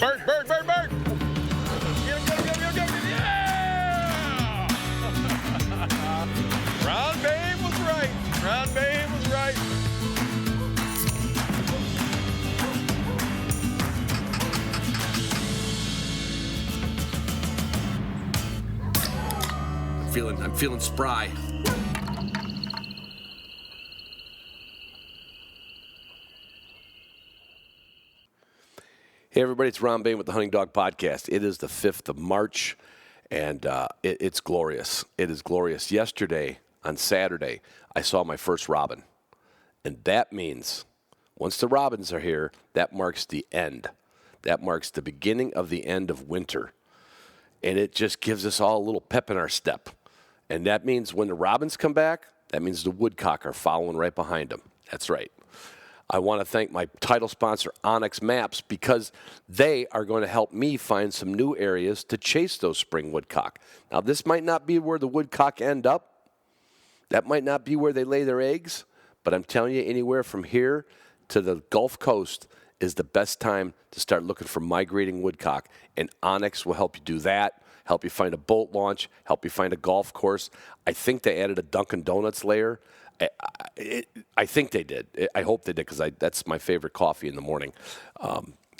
Bird, bird, bird, bird. Get him. Yeah! Ron Babe was right. Ron Babe was right. I'm feeling spry. Hey everybody, it's Ron Bain with the Hunting Dog Podcast. It is the 5th of March, and it's glorious. It is glorious. Yesterday, on Saturday, I saw my first robin, and that means once the robins are here, that marks the end. That marks the beginning of the end of winter, and it just gives us all a little pep in our step. And that means when the robins come back, that means the woodcock are following right behind them. That's right. I want to thank my title sponsor, Onyx Maps, because they are going to help me find some new areas to chase those spring woodcock. Now, this might not be where the woodcock end up. That might not be where they lay their eggs. But I'm telling you, anywhere from here to the Gulf Coast is the best time to start looking for migrating woodcock. And Onyx will help you do that, help you find a boat launch, help you find a golf course. I think they added a Dunkin' Donuts layer. I think they did. I hope they did because that's my favorite coffee in the morning.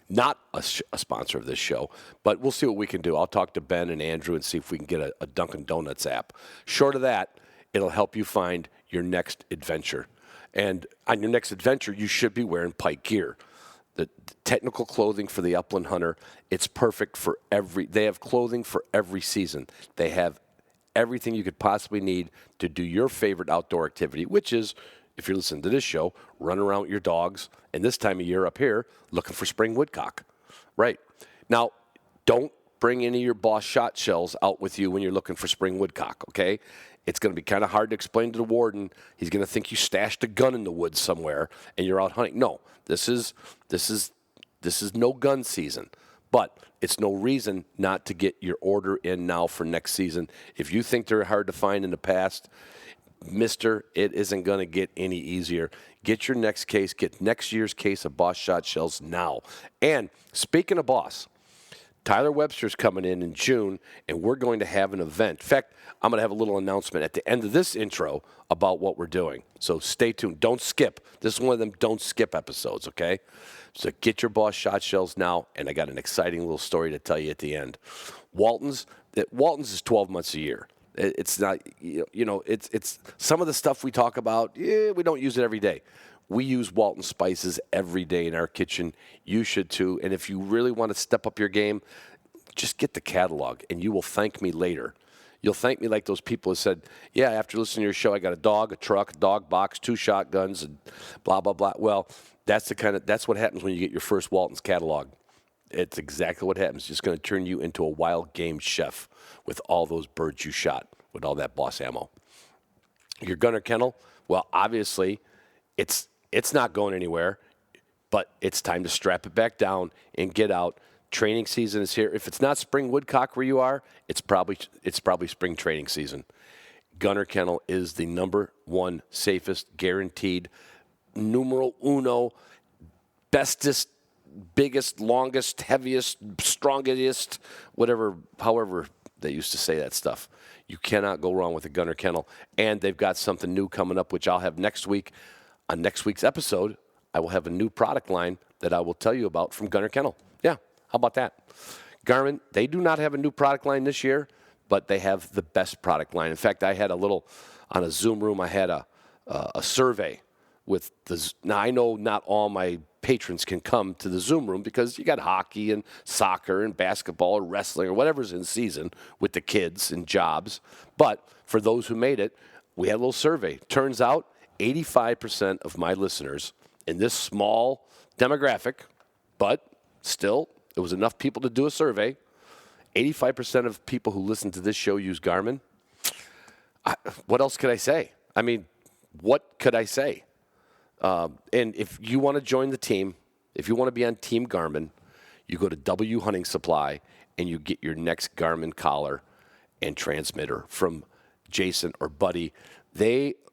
Not a sponsor of this show, but we'll see what we can do. I'll talk to Ben and Andrew and see if we can get a Dunkin' Donuts app. Short of that, it'll help you find your next adventure. And on your next adventure, you should be wearing Pike gear. The technical clothing for the upland hunter, it's perfect for they have clothing for every season. They have everything you could possibly need to do your favorite outdoor activity, which is, if you're listening to this show, run around with your dogs, and this time of year up here, looking for spring woodcock. Right. Now, don't bring any of your Boss shot shells out with you when you're looking for spring woodcock, okay? It's going to be kind of hard to explain to the warden. He's going to think you stashed a gun in the woods somewhere and you're out hunting. No, this is no gun season. But it's no reason not to get your order in now for next season. If you think they're hard to find in the past, mister, it isn't going to get any easier. Get your next case, get next year's case of Boss shot shells now. And speaking of Boss, Tyler Webster's coming in June, and we're going to have an event. In fact, I'm going to have a little announcement at the end of this intro about what we're doing. So stay tuned. Don't skip. This is one of them don't skip episodes, okay? So get your Boss shot shells now, and I got an exciting little story to tell you at the end. Walton's is 12 months a year. It's not, it's some of the stuff we talk about, we don't use it every day. We use Walton spices every day in our kitchen. You should too. And if you really want to step up your game, just get the catalog, and you will thank me later. You'll thank me like those people who said, yeah, after listening to your show, I got a dog, a truck, a dog box, 2 shotguns, and blah, blah, blah. Well, that's what happens when you get your first Walton's catalog. It's exactly what happens. It's just going to turn you into a wild game chef with all those birds you shot, with all that Boss ammo. Your gunner kennel, well, obviously, it's not going anywhere, but it's time to strap it back down and get out. Training season is here. If it's not spring woodcock where you are, it's probably spring training season. Gunner Kennel is the number one safest, guaranteed, numero uno, bestest, biggest, longest, heaviest, strongest, however they used to say that stuff. You cannot go wrong with a Gunner Kennel. And they've got something new coming up, which I'll have next week. On next week's episode, I will have a new product line that I will tell you about from Gunner Kennel. Yeah, how about that? Garmin, they do not have a new product line this year, but they have the best product line. In fact, I had on a Zoom room, I had a survey with now I know not all my patrons can come to the Zoom room because you got hockey and soccer and basketball or wrestling or whatever's in season with the kids and jobs. But for those who made it, we had a little survey. Turns out 85% of my listeners in this small demographic, but still, it was enough people to do a survey. 85% of people who listen to this show use Garmin. What else could I say? I mean, what could I say? And if you want to join the team, if you want to be on Team Garmin, you go to W Hunting Supply and you get your next Garmin collar and transmitter from Jason or Buddy.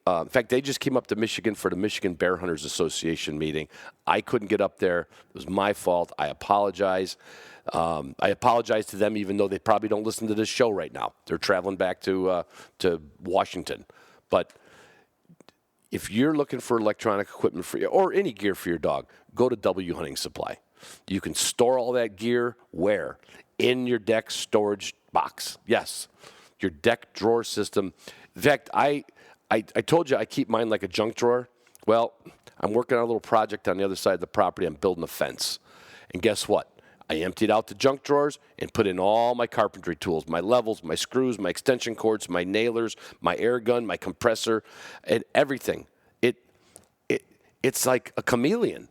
In fact, they just came up to Michigan for the Michigan Bear Hunters Association meeting. I couldn't get up there. It was my fault. I apologize. I apologize to them, even though they probably don't listen to this show right now. They're traveling back to Washington. But if you're looking for electronic equipment for you or any gear for your dog, go to W Hunting Supply. You can store all that gear where? In your deck storage box. Yes, your deck drawer system. In fact, I told you I keep mine like a junk drawer. Well, I'm working on a little project on the other side of the property. I'm building a fence. And guess what? I emptied out the junk drawers and put in all my carpentry tools, my levels, my screws, my extension cords, my nailers, my air gun, my compressor, and everything. It's like a chameleon.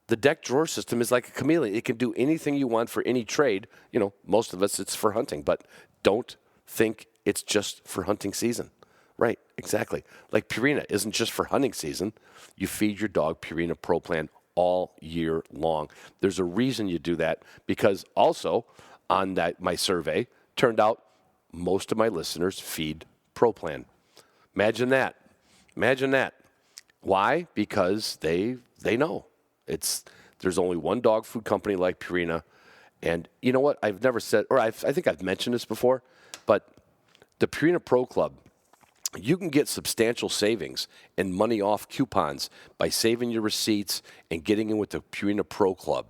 The deck drawer system is like a chameleon. It can do anything you want for any trade. You know, most of us, it's for hunting, but don't think it's just for hunting season. Right, exactly. Like Purina isn't just for hunting season. You feed your dog Purina Pro Plan all year long. There's a reason you do that, because also on that my survey turned out most of my listeners feed Pro Plan. Imagine that. Imagine that. Why? Because they know there's only one dog food company like Purina. And you know what? I've never said, or I think I've mentioned this before, but the Purina Pro Club, you can get substantial savings and money off coupons by saving your receipts and getting in with the Purina Pro Club.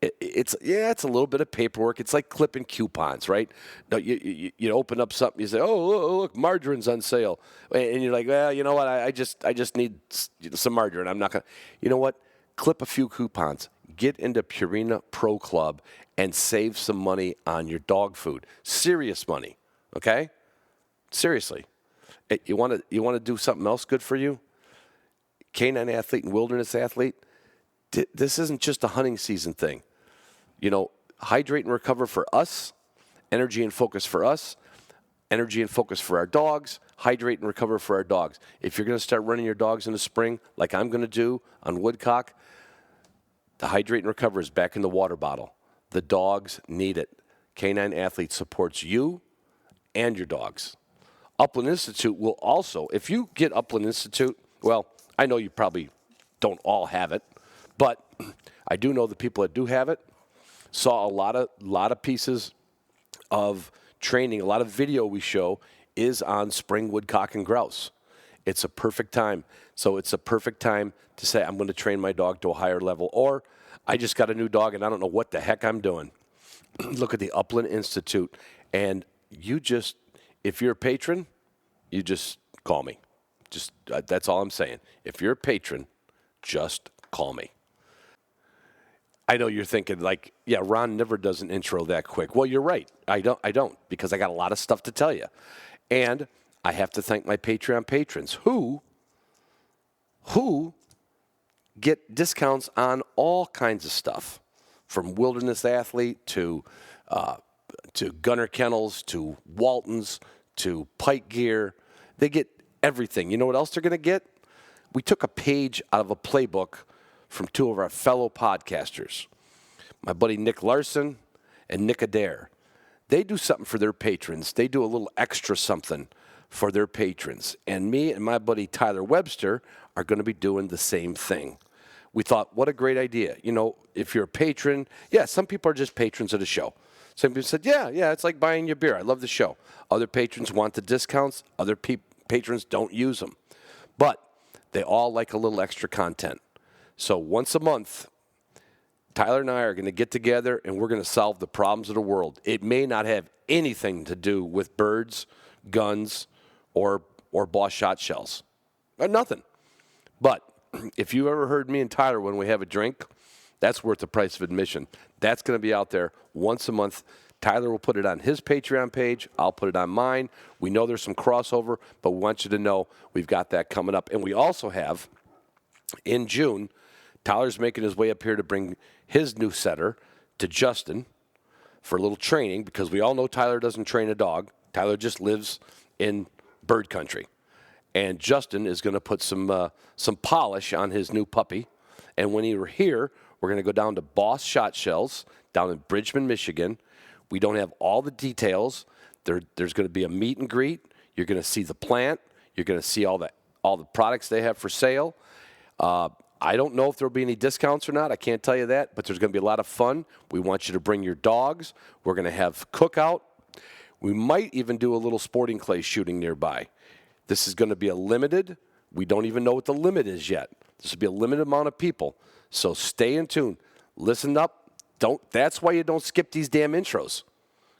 It's a little bit of paperwork. It's like clipping coupons, right? No, you open up something, you say, oh, look, margarine's on sale. And you're like, well, you know what, I just need some margarine. I'm not going to. You know what? Clip a few coupons. Get into Purina Pro Club and save some money on your dog food. Serious money, okay? Seriously. You want to do something else good for you? Canine athlete and wilderness athlete, this isn't just a hunting season thing. You know, hydrate and recover for us, energy and focus for us, energy and focus for our dogs, hydrate and recover for our dogs. If you're going to start running your dogs in the spring, like I'm going to do on Woodcock, the hydrate and recover is back in the water bottle. The dogs need it. Canine Athlete supports you and your dogs. Upland Institute will also, if you get Upland Institute, well, I know you probably don't all have it, but I do know the people that do have it saw a lot of pieces of training. A lot of video we show is on spring woodcock and grouse. It's a perfect time. So it's a perfect time to say, I'm going to train my dog to a higher level, or I just got a new dog and I don't know what the heck I'm doing. Look at the Upland Institute, and if you're a patron, you just call me. That's all I'm saying. If you're a patron, just call me. I know you're thinking like, yeah, Ron never does an intro that quick. Well, you're right. I don't because I got a lot of stuff to tell you. And I have to thank my Patreon patrons who get discounts on all kinds of stuff, from Wilderness Athlete to Gunner Kennels to Waltons to Pike Gear. They get everything. You know what else they're going to get? We took a page out of a playbook from two of our fellow podcasters, my buddy Nick Larson and Nick Adair. They do something for their patrons. They do a little extra something for their patrons. And me and my buddy Tyler Webster are going to be doing the same thing. We thought, what a great idea. You know, if you're a patron, yeah, some people are just patrons of the show. Some people said, yeah, it's like buying your beer. I love the show. Other patrons want the discounts. Other patrons don't use them. But they all like a little extra content. So once a month, Tyler and I are going to get together and we're going to solve the problems of the world. It may not have anything to do with birds, guns, or Boss shot shells. Nothing. But if you ever heard me and Tyler when we have a drink, that's worth the price of admission. That's going to be out there once a month. Tyler will put it on his Patreon page. I'll put it on mine. We know there's some crossover, but we want you to know we've got that coming up. And we also have, in June, Tyler's making his way up here to bring his new setter to Justin for a little training, because we all know Tyler doesn't train a dog. Tyler just lives in bird country. And Justin is going to put some polish on his new puppy. And when we're here, we're going to go down to Boss Shot Shells down in Bridgman, Michigan. We don't have all the details. There's going to be a meet and greet. You're going to see the plant. You're going to see all the products they have for sale. I don't know if there'll be any discounts or not. I can't tell you that, but there's going to be a lot of fun. We want you to bring your dogs. We're going to have cookout. We might even do a little sporting clay shooting nearby. This is going to be a limited. We don't even know what the limit is yet. This will be a limited amount of people. So stay in tune. Listen up. That's why you don't skip these damn intros,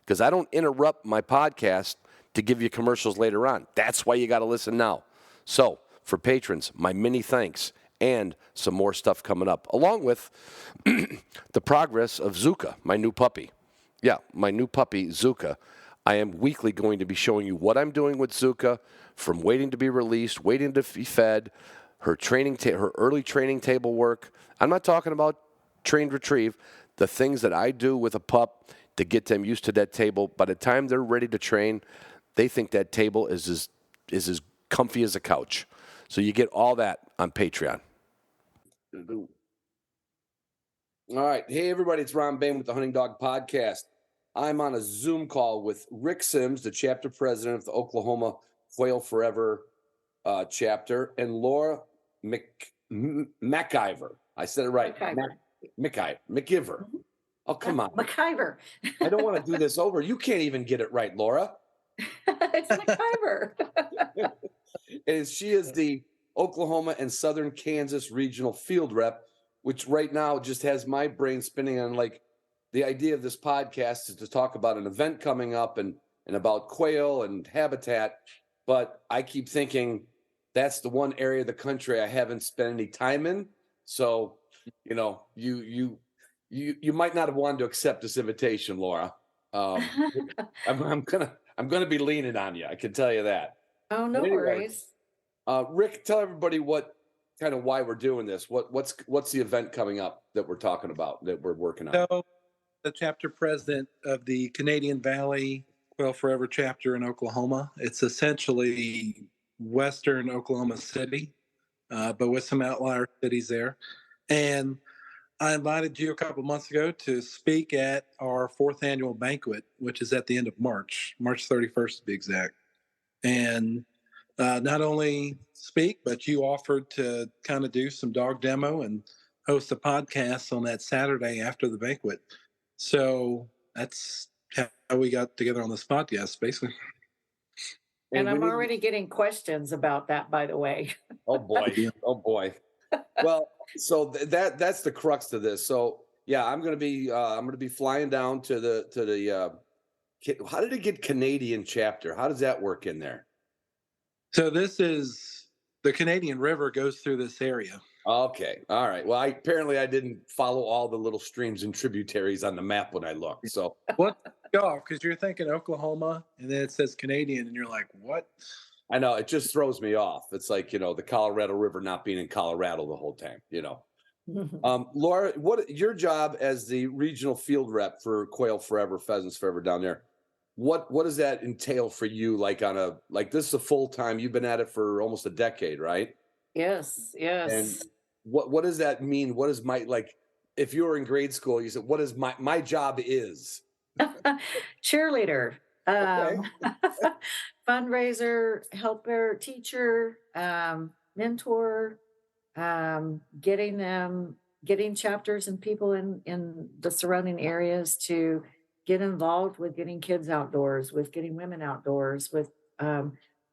because I don't interrupt my podcast to give you commercials later on. That's why you got to listen now. So for patrons, my many thanks and some more stuff coming up, along with the progress of Zuka, my new puppy. Yeah, my new puppy, Zuka. I am weekly going to be showing you what I'm doing with Zuka, from waiting to be released, waiting to be fed, her her early training table work. I'm not talking about trained retrieve, the things that I do with a pup to get them used to that table. By the time they're ready to train, they think that table is as comfy as a couch. So you get all that on Patreon. All right. Hey, everybody. It's Ron Bain with the Hunting Dog Podcast. I'm on a Zoom call with Rick Sims, the chapter president of the Oklahoma Quail Forever chapter, and Laura McIver. I said it right. McIver. Mm-hmm. Oh, come on. McIver. I don't want to do this over. You can't even get it right, Laura. It's McIver. And she is the Oklahoma and Southern Kansas regional field rep, which right now just has my brain spinning on, like, the idea of this podcast is to talk about an event coming up and about quail and habitat. But I keep thinking that's the one area of the country I haven't spent any time in. So, you know, you might not have wanted to accept this invitation, Laura. I'm gonna be leaning on you. I can tell you that. Oh, no worries. Rick, tell everybody why we're doing this. What's the event coming up that we're talking about, that we're working on? So, the chapter president of the Canadian Valley Quail Forever chapter in Oklahoma. It's essentially Western Oklahoma City, but with some outlier cities there. And I invited you a couple months ago to speak at our 4th annual banquet, which is at the end of March 31st to be exact. And not only speak, but you offered to kind of do some dog demo and host a podcast on that Saturday after the banquet. So that's how we got together on this podcast, basically. And I'm already getting questions about that, by the way. Oh boy. Oh boy. Well, so that's the crux to this. So yeah, I'm gonna be flying down to the how did it get Canadian chapter? How does that work in there? So this is the Canadian River goes through this area. Okay. All right. Well, apparently I didn't follow all the little streams and tributaries on the map when I looked. So what? Because you're thinking Oklahoma, and then it says Canadian, and you're like, what? I know, it just throws me off. It's like, the Colorado River not being in Colorado the whole time, Laura, what your job as the regional field rep for Quail Forever, Pheasants Forever down there? What does that entail for you? Like this is a full time. You've been at it for almost a decade, right? Yes. And what does that mean? What is if you were in grade school, you said, what is my job is? Cheerleader, Okay. fundraiser, helper, teacher, mentor, getting chapters and people in the surrounding areas to get involved with getting kids outdoors, with getting women outdoors, with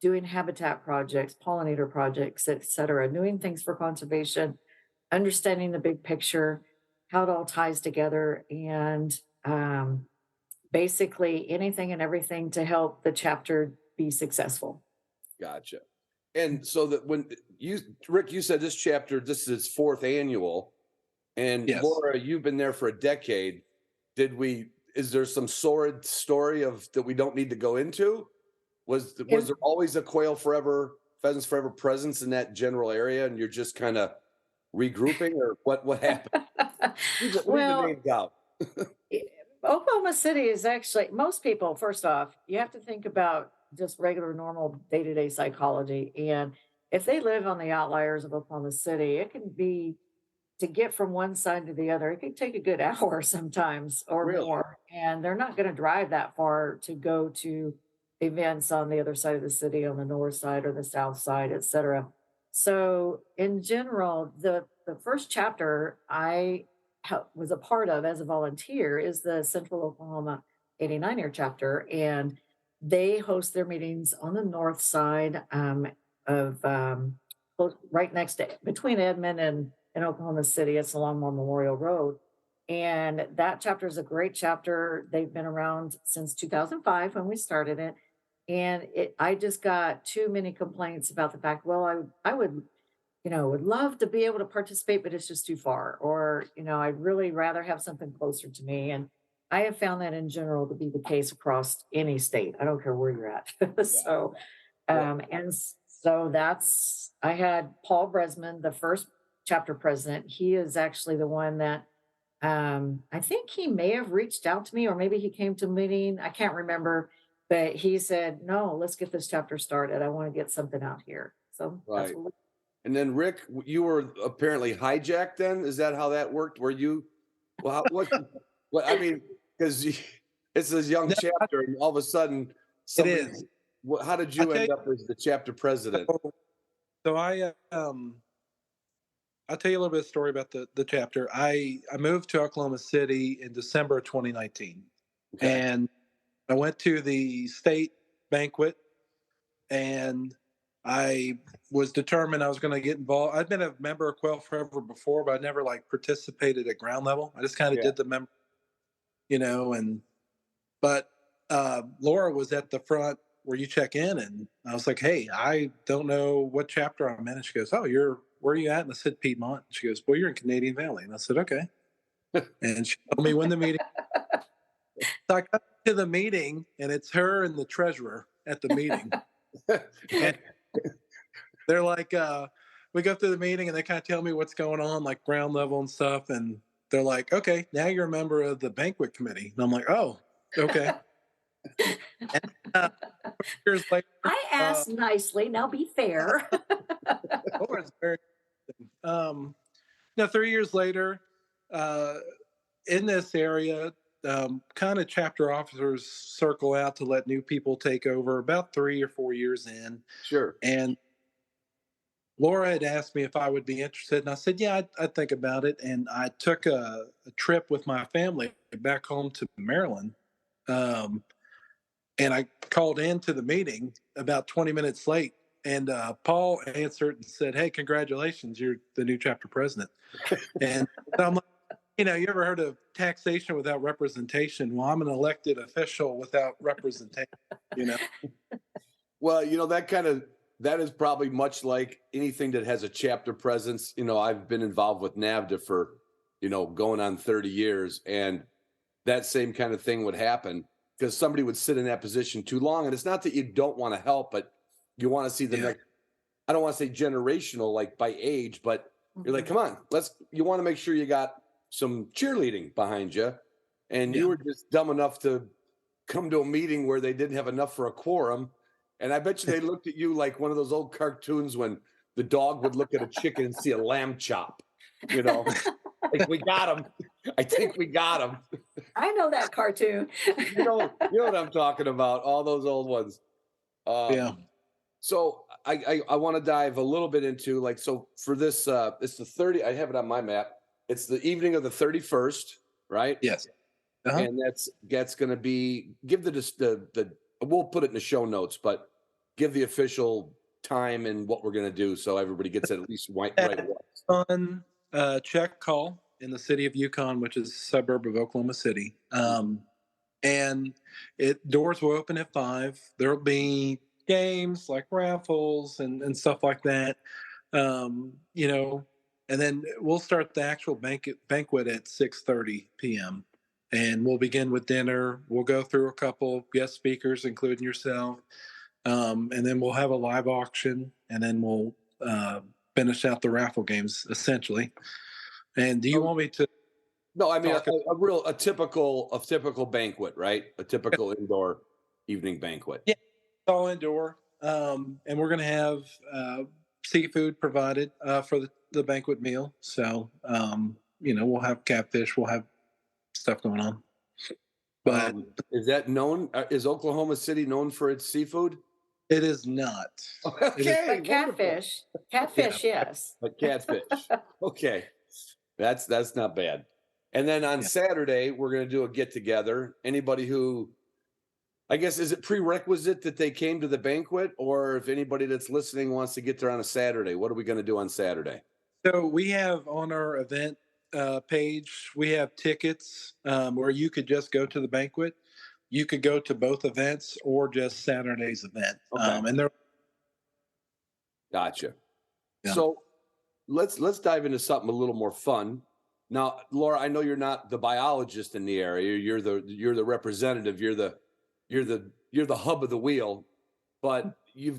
doing habitat projects, pollinator projects, etc., doing things for conservation, understanding the big picture, how it all ties together, and basically anything and everything to help the chapter be successful. Gotcha. And so that when Rick, you said this is its 4th annual, and yes. Laura, you've been there for a decade. Is there some sordid story that we don't need to go into? Was there always a Quail Forever, Pheasants Forever presence in that general area, and you're just kind of regrouping, or what happened? Leave the names out. Oklahoma City is actually, most people, first off, you have to think about just regular, normal day-to-day psychology. And if they live on the outliers of Oklahoma City, it can be, to get from one side to the other, it can take a good hour sometimes or more. And they're not going to drive that far to go to events on the other side of the city, on the north side or the south side, et cetera. So in general, the the first chapter I was a part of as a volunteer is the Central Oklahoma 89-year chapter, and they host their meetings on the north side of right next to between Edmond and Oklahoma City. It's along Memorial Road. And that chapter is a great chapter. They've been around since 2005 when we started it. And I just got too many complaints about the fact, well, I would, would love to be able to participate, but it's just too far. Or, I'd really rather have something closer to me. And I have found that in general to be the case across any state. I don't care where you're at. So, and so I had Paul Bresman, the first chapter president. He is actually the one that I think he may have reached out to me, or maybe he came to a meeting. I can't remember, but he said, "No, let's get this chapter started. I want to get something out here." So that's Right. what And then Rick, you were apparently hijacked then? Is that how that worked? Were you, well, what, I mean, because it's this young No, chapter and all of a sudden it somebody, is. how did I'll you tell end you, up as the chapter president? so I'll tell you a little bit of story about the chapter. I moved to Oklahoma City in December of 2019, Okay. and I went to the state banquet, and I was determined I was going to get involved. I'd been a member of Quail Forever before, but I never like participated at ground level. I just kind of Yeah. did the member, and but Laura was at the front where you check in, and I was like, "Hey, I don't know what chapter I'm in." And she goes, "Oh, where are you at?" And I said, "Piedmont." And she goes, "Well, you're in Canadian Valley." And I said, "Okay." And she told me when the meeting. So I got to the meeting, and it's her and the treasurer at the meeting, and they're like, we go through the meeting, and they kind of tell me what's going on, like ground level and stuff, and they're like, "Okay, now you're a member of the banquet committee." And I'm like, "Oh, okay." And, years later, I asked nicely. Now be fair. Laura's very. Now 3 years later, uh, in this area, kind of chapter officers circle out to let new people take over about 3 or 4 years in. Sure. And Laura had asked me if I would be interested, and I said, "Yeah, I'd think about it." And I took a trip with my family back home to Maryland, um, and I called into the meeting about 20 minutes late. And Paul answered and said, "Hey, congratulations, you're the new chapter president." And I'm like, you ever heard of taxation without representation? Well, I'm an elected official without representation, you know? Well, that is probably much like anything that has a chapter presence. I've been involved with NAVDA for, going on 30 years, and that same kind of thing would happen because somebody would sit in that position too long. And it's not that you don't want to help, but you want to see the Yeah. next, I don't want to say generational, like by age, but you're like, Mhm. come on, you want to make sure you got some cheerleading behind you. And Yeah. you were just dumb enough to come to a meeting where they didn't have enough for a quorum. And I bet you they looked at you like one of those old cartoons when the dog would look at a chicken and see a lamb chop, like we got him. I think we got him. I know that cartoon. You know what I'm talking about, all those old ones. Yeah. So I want to dive a little bit into so for this, it's the 30, I have it on my map. It's the evening of the 31st, right? Yes. Uh-huh. And that's going to be, give the we'll put it in the show notes, but give the official time and what we're going to do so everybody gets it at least right. On Czech Hall in the city of Yukon, which is a suburb of Oklahoma City. And doors will open at 5. There'll be games like raffles and stuff like that. And then we'll start the actual banquet at 6:30 p.m. And we'll begin with dinner. We'll go through a couple guest speakers, including yourself. And then we'll have a live auction, and then we'll finish out the raffle games essentially. And do you want me to? No, I mean a typical banquet, right? A typical indoor evening banquet. Yeah, it's all indoor. And we're going to have seafood provided for the banquet meal. So, we'll have catfish, we'll have stuff going on. But is that known? Is Oklahoma City known for its seafood? It is not. Okay, But catfish, yes. But catfish. Okay. That's not bad. And then on Yeah. Saturday, we're going to do a get together. Anybody who, I guess, is it prerequisite that they came to the banquet, or if anybody that's listening wants to get there on a Saturday, what are we going to do on Saturday? So we have on our event page, we have tickets where you could just go to the banquet. You could go to both events or just Saturday's event. Okay. And they're Gotcha. Yeah. So let's dive into something a little more fun. Now, Laura, I know you're not the biologist in the area. You're the representative. You're the hub of the wheel. But you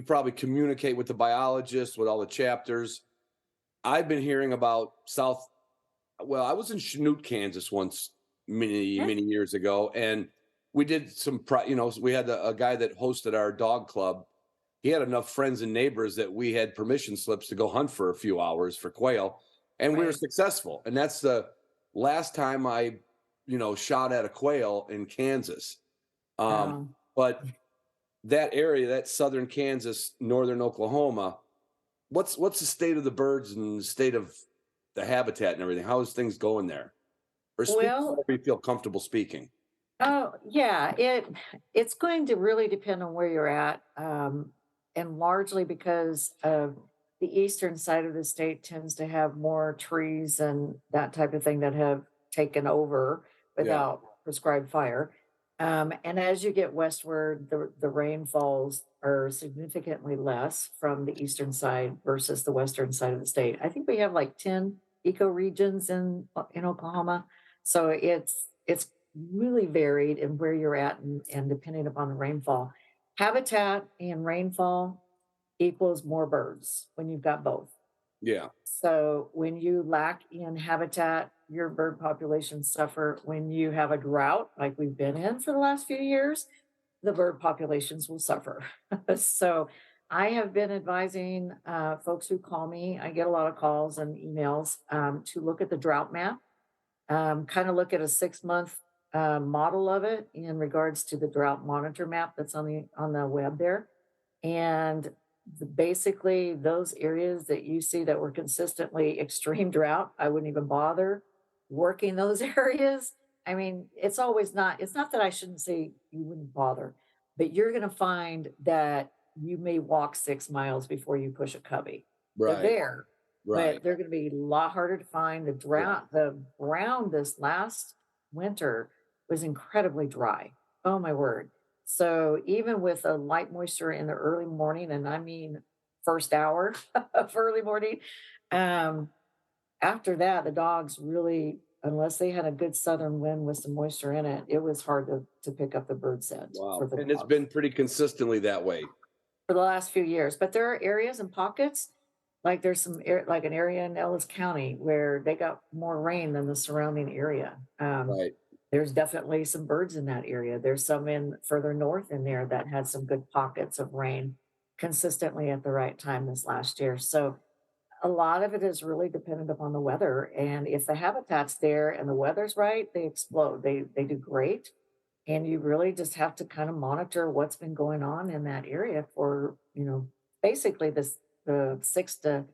probably communicate with the biologists, with all the chapters. I've been hearing about well, I was in Chanute, Kansas once many years ago, and we did we had a guy that hosted our dog club. He had enough friends and neighbors that we had permission slips to go hunt for a few hours for quail, and we were Right. successful. And that's the last time I, shot at a quail in Kansas. Um, But that area, that southern Kansas, northern Oklahoma, what's the state of the birds and the state of the habitat and everything? How is things going there? Or speak well, whenever you feel comfortable speaking. oh yeah, it's going to really depend on where you're at, and largely because of the eastern side of the state tends to have more trees and that type of thing that have taken over Yeah. without prescribed fire. And as you get westward, the rainfalls are significantly less from the eastern side versus the western side of the state. I think we have like 10 ecoregions in Oklahoma, so it's really varied in where you're at and depending upon the rainfall. Habitat and rainfall equals more birds when you've got both. Yeah. So when you lack in habitat, your bird populations suffer. When you have a drought, like we've been in for the last few years, the bird populations will suffer. So I have been advising folks who call me. I get a lot of calls and emails to look at the drought map, kind of look at a 6 month model of it in regards to the drought monitor map that's on the web there, and basically those areas that you see that were consistently extreme drought, I wouldn't even bother working those areas. I mean, it's not that I shouldn't say you wouldn't bother, but you're going to find that you may walk 6 miles before you push a cubby. They're Right. there, Right. but they're going to be a lot harder to find. The ground this last winter was incredibly dry. Oh my word. So even with a light moisture in the early morning, and I mean first hour of early morning, um, after that, the dogs really, unless they had a good southern wind with some moisture in it, it was hard to pick up the bird scent Wow. for the And it's dogs been pretty consistently that way. for the last few years. But there are areas and pockets, like there's like an area in Ellis County where they got more rain than the surrounding area. Right. There's definitely some birds in that area. There's some in further north in there that had some good pockets of rain consistently at the right time this last year. So a lot of it is really dependent upon the weather. And if the habitat's there and the weather's right, they explode. They do great. And you really just have to kind of monitor what's been going on in that area for, basically the 6 to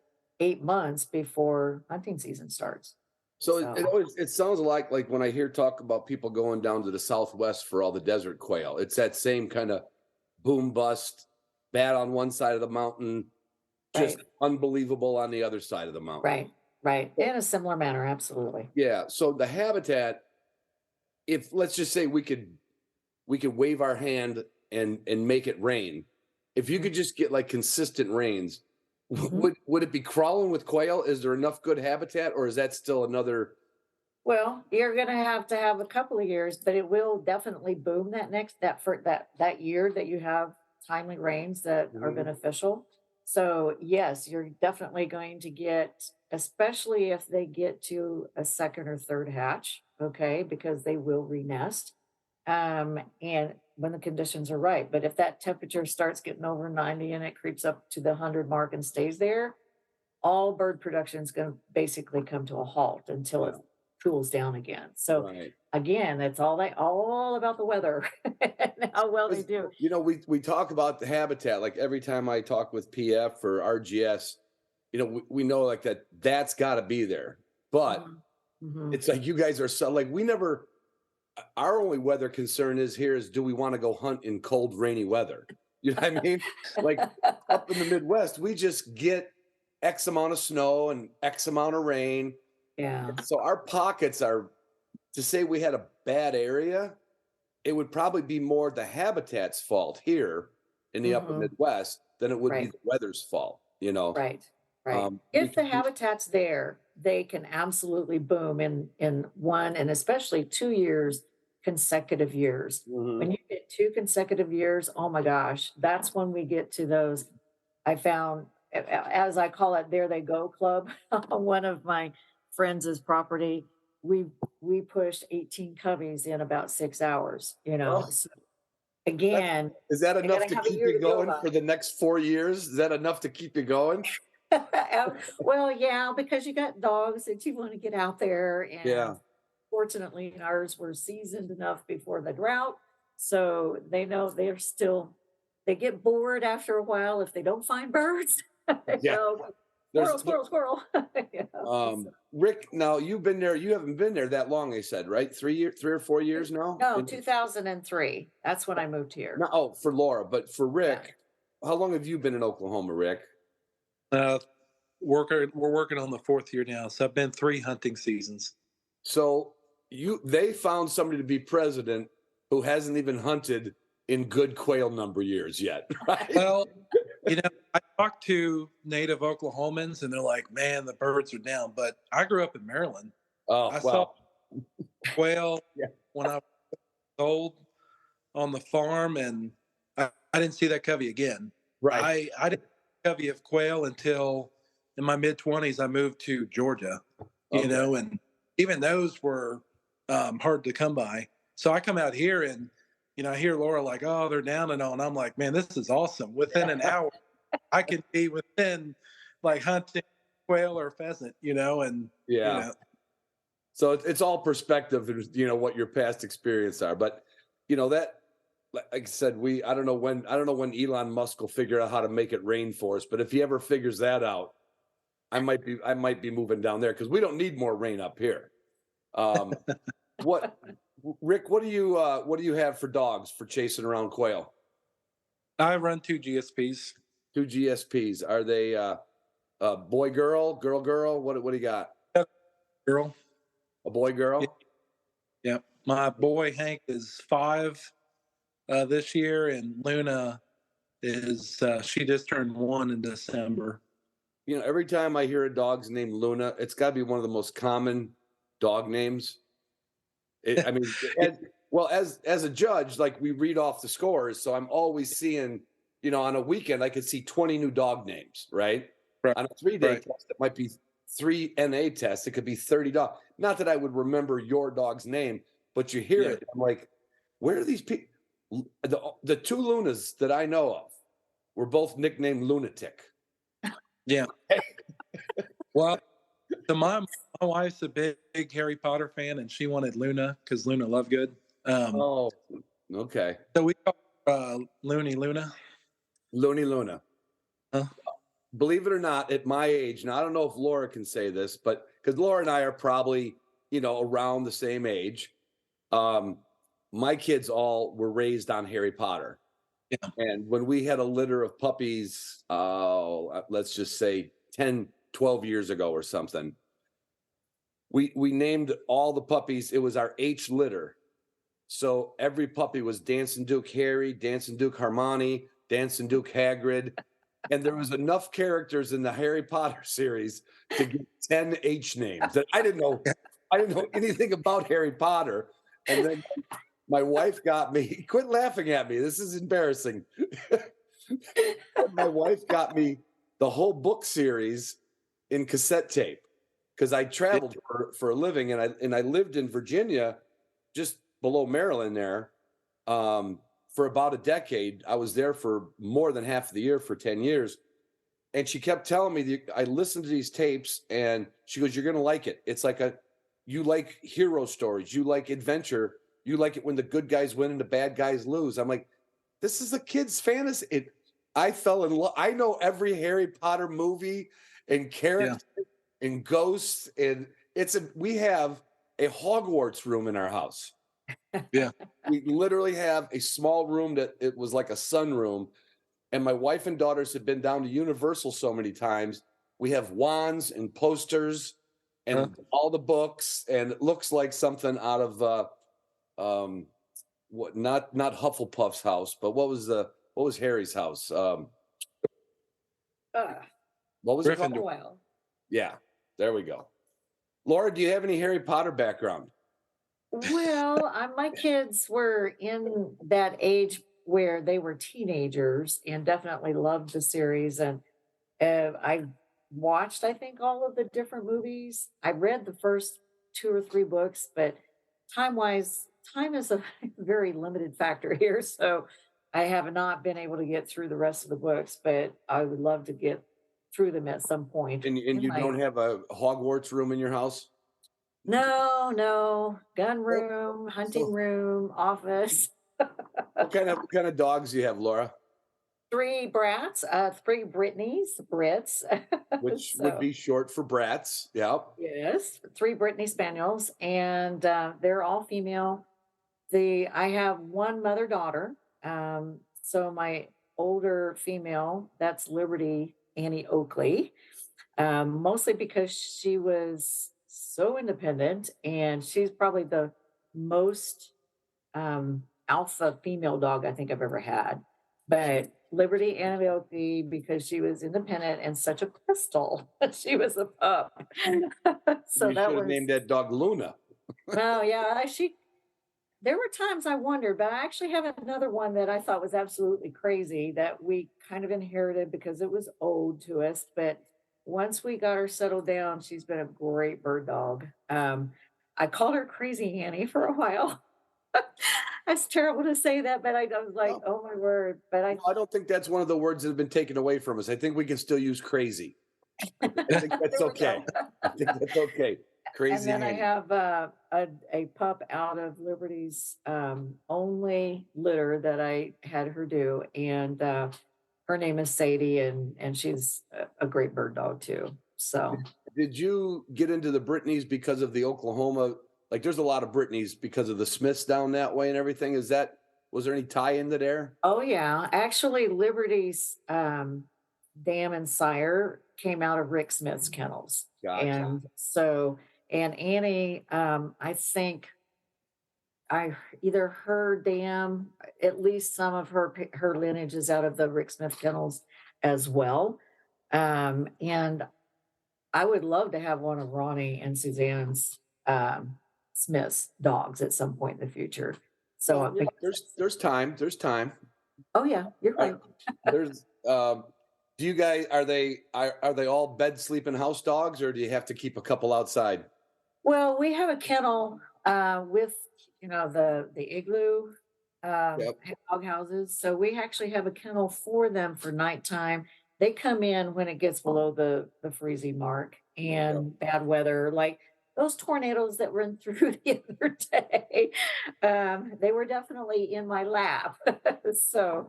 8 months before hunting season starts. So So it sounds like when I hear talk about people going down to the Southwest for all the desert quail, it's that same kind of boom bust, bad on one side of the mountain, just right, unbelievable on the other side of the mountain. right, right. In a similar manner, absolutely. Yeah. So the habitat, if let's just say we could wave our hand and make it rain. If you could just get like consistent rains, Mhm. would it be crawling with quail? Is there enough good habitat, or is that still another? Well, you're gonna have to have a couple of years, but it will definitely boom that year that you have timely rains that are Mhm. beneficial. So yes, you're definitely going to get, especially if they get to a second or third hatch, okay, because they will renest. And when the conditions are right. But if that temperature starts getting over 90 and it creeps up to the 100 mark and stays there, all bird production is going to basically come to a halt until it Yeah. cools down again. So Right. again, that's all about the weather and how well they do. You know, we talk about the habitat, like every time I talk with PF or RGS, you know, we know like that's got to be there. But Mhm. Mhm. it's like you guys are so like we never. Our only weather concern is here is do we want to go hunt in cold, rainy weather? You know what I mean? Like up in the Midwest, we just get X amount of snow and X amount of rain. Yeah. So our pockets are to say we had a bad area, it would probably be more the habitat's fault here in the upper Mhm. Midwest than it would be Right. the weather's fault, you know. Right. Right. We If the can do, habitat's there, they can absolutely boom in 1 and especially 2 years, consecutive years. Mhm. When you get 2 consecutive years, oh my gosh, that's when we get to those. I found, as I call it, "There They Go Club" on one of my friends' property. We we pushed 18 coveys in about 6 hours, you know? Oh, So that's, again, is that I enough gotta to have a keep year you to build going on. for the next 4 years? Is that enough to keep you going? Well, yeah, because you got dogs that you want to get out there, and Yeah. fortunately, ours were seasoned enough before the drought, so they know they get bored after a while if they don't find birds. You Yeah. know, There's squirrel, squirrel, squirrel. You know, so- Rick, now you've been there, you haven't been there that long, they said, right? 3 or 4 years now? No, 2003. That's when I moved here. No, oh, for Laura, but for Yeah. Rick, how long have you been in Oklahoma, Rick? Uh, we're working on the fourth year now, so I've been 3 hunting seasons. So they found somebody to be president who hasn't even hunted in good quail number years yet, right? Well, I talked to native Oklahomans, and they're like, "Man, the birds are down." But I grew up in Maryland. Oh, I saw well. quail Yeah. when I was old on the farm, and I didn't see that covey again. Right. I didn't see a covey of quail until in my mid-20s. I moved to Georgia, Okay. and even those were hard to come by. So I come out here and I hear Laura like, "Oh, they're down and all," and I'm like, "Man, this is awesome!" Within an hour, I can be within like hunting quail or pheasant, and you Yeah. know, So it's all perspective, and what your past experience are. But that, like I said, I don't know when Elon Musk will figure out how to make it rain for us. But if he ever figures that out, I might be moving down there because we don't need more rain up here. Um, what, Rick? What do you have for dogs for chasing around quail? I run 2 GSPs. Two GSPs. Are they boy girl girl girl? What do you got? Girl, A boy yeah, girl? yeah. My boy Hank is 5 this year, and Luna is she just turned 1 in December. Every time I hear a dog's name Luna, it's got to be one of the most common dog names. I mean, Yeah, well, as a judge, like we read off the scores, so I'm always seeing, on a weekend I could see 20 new dog names, right? right, On a 3-day right. test, it might be 3 NA tests. It could be 30 dogs. Not that I would remember your dog's name, but you hear Yeah, it. I'm like, where are these people? The two Lunas that I know of were both nicknamed Lunatic. yeah. Well, so my wife's a big Harry Potter fan, and she wanted Luna because Luna Lovegood. Um, Oh, okay. so we call her, Looney Luna. Looney Luna. Huh? Believe it or not, at my age, now I don't know if Laura can say this, but because Laura and I are probably, around the same age. Um, my kids all were raised on Harry Potter. Yeah, And when we had a litter of puppies, let's just say 10, 12 years ago or something, we named all the puppies. It was our H litter. So every puppy was Dancing Duke Harry, Dancing Duke Hermione, Dancing Duke Hagrid. And there was enough characters in the Harry Potter series to get 10 H names that I didn't know. I didn't know anything about Harry Potter. And then my wife got me, quit laughing at me. This is embarrassing. My wife got me the whole book series in cassette tape because I traveled for a living and I lived in Virginia, just below Maryland there, for about a decade. I was there for more than half of the year for 10 years. And she kept telling me, I listened to these tapes and she goes, "You're going to like it. It's like you like hero stories, you like adventure, you like it when the good guys win and the bad guys lose. I'm like, this is a kid's fantasy. I fell in love. I know every Harry Potter movie and character and ghosts, and we have a Hogwarts room in our house. Yeah. We literally have a small room that it was like a sunroom. And my wife and daughters have been down to Universal so many times. We have wands and posters and all the books, and it looks like something out of what not Hufflepuff's house, but what was Harry's house? What was it called? Gryffindor. Well, Yeah, there we go. Laura, do you have any Harry Potter background? my kids were in that age where they were teenagers and definitely loved the series. And I watched, I think, all of the different movies. I read the first 2 or 3 books, but time-wise, time is a very limited factor here. So I have not been able to get through the rest of the books, but I would love to get through them at some point. And you don't have a Hogwarts room in your house? No, gun room, hunting room, office. What kind of dogs do you have, Laura? 3 brats, 3 Brits. Which would be short for brats. Yeah. Yes, 3 Brittany Spaniels, and they're all female. I have 1 mother-daughter. So my older female, that's Liberty Annie Oakley, mostly because she was so independent, and she's probably the most alpha female dog I think I've ever had. But Liberty Annie Oakley, because she was independent and such a crystal, she was a pup. So you that should have was named that dog Luna. well, yeah, there were times I wondered, but I actually have another one that I thought was absolutely crazy that we kind of inherited because it was old to us. But once we got her settled down, she's been a great bird dog. I called her Crazy Annie for a while. That's terrible to say that, but I was like, No. oh my word. But I don't think that's one of the words that have been taken away from us. I think we can still use crazy. I think that's There we okay. go. I think that's okay. Crazy. And then I Annie. have a pup out of Liberty's only litter that I had her do, and her name is Sadie, and she's a great bird dog too. So Did you get into the Britneys because of the Oklahoma? Like, there's a lot of Britneys because of the Smiths down that way and everything. Was there any tie into there? oh yeah, actually Liberty's dam and sire came out of Rick Smith's kennels. Gotcha. And so and Annie, I think I either her dam, at least some of her lineage is out of the Rick Smith kennels as well. And I would love to have one of Ronnie and Suzanne's Smith's dogs at some point in the future. So Yeah, there's time. There's time. oh yeah, you're right. There's do you guys are they all bed sleeping house dogs, or do you have to keep a couple outside? Well, we have a kennel with the igloo Yep. dog houses. So we actually have a kennel for them for nighttime. They come in when it gets below the freezing mark and bad weather, like those tornadoes that went through the other day. They were definitely in my lap. So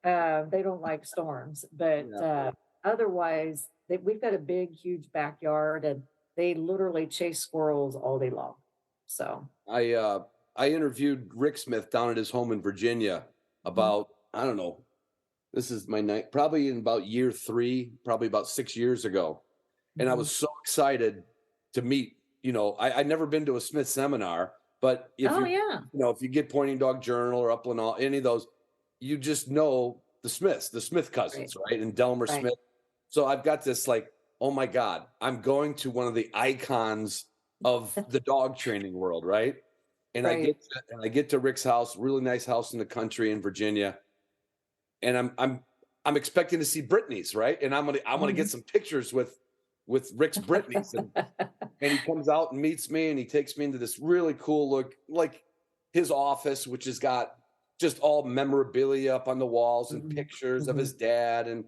they don't like storms, but otherwise we've got a big, huge backyard, and they literally chase squirrels all day long. So I interviewed Rick Smith down at his home in Virginia about I don't know. This is my night, probably in about year 3, probably about 6 years ago, and I was so excited to meet. I'd never been to a Smith seminar, but if if you get Pointing Dog Journal or Upland, any of those, you just know the Smith cousins, right? And Delmer Smith. So I've got this like, oh my God, I'm going to one of the icons of the dog training world, right? And I get to Rick's house, really nice house in the country in Virginia, and I'm expecting to see Brittany's, right? And I'm gonna get some pictures with Rick's Brittany's, and he comes out and meets me, and he takes me into this really cool look, like his office, which has got just all memorabilia up on the walls and pictures of his dad, and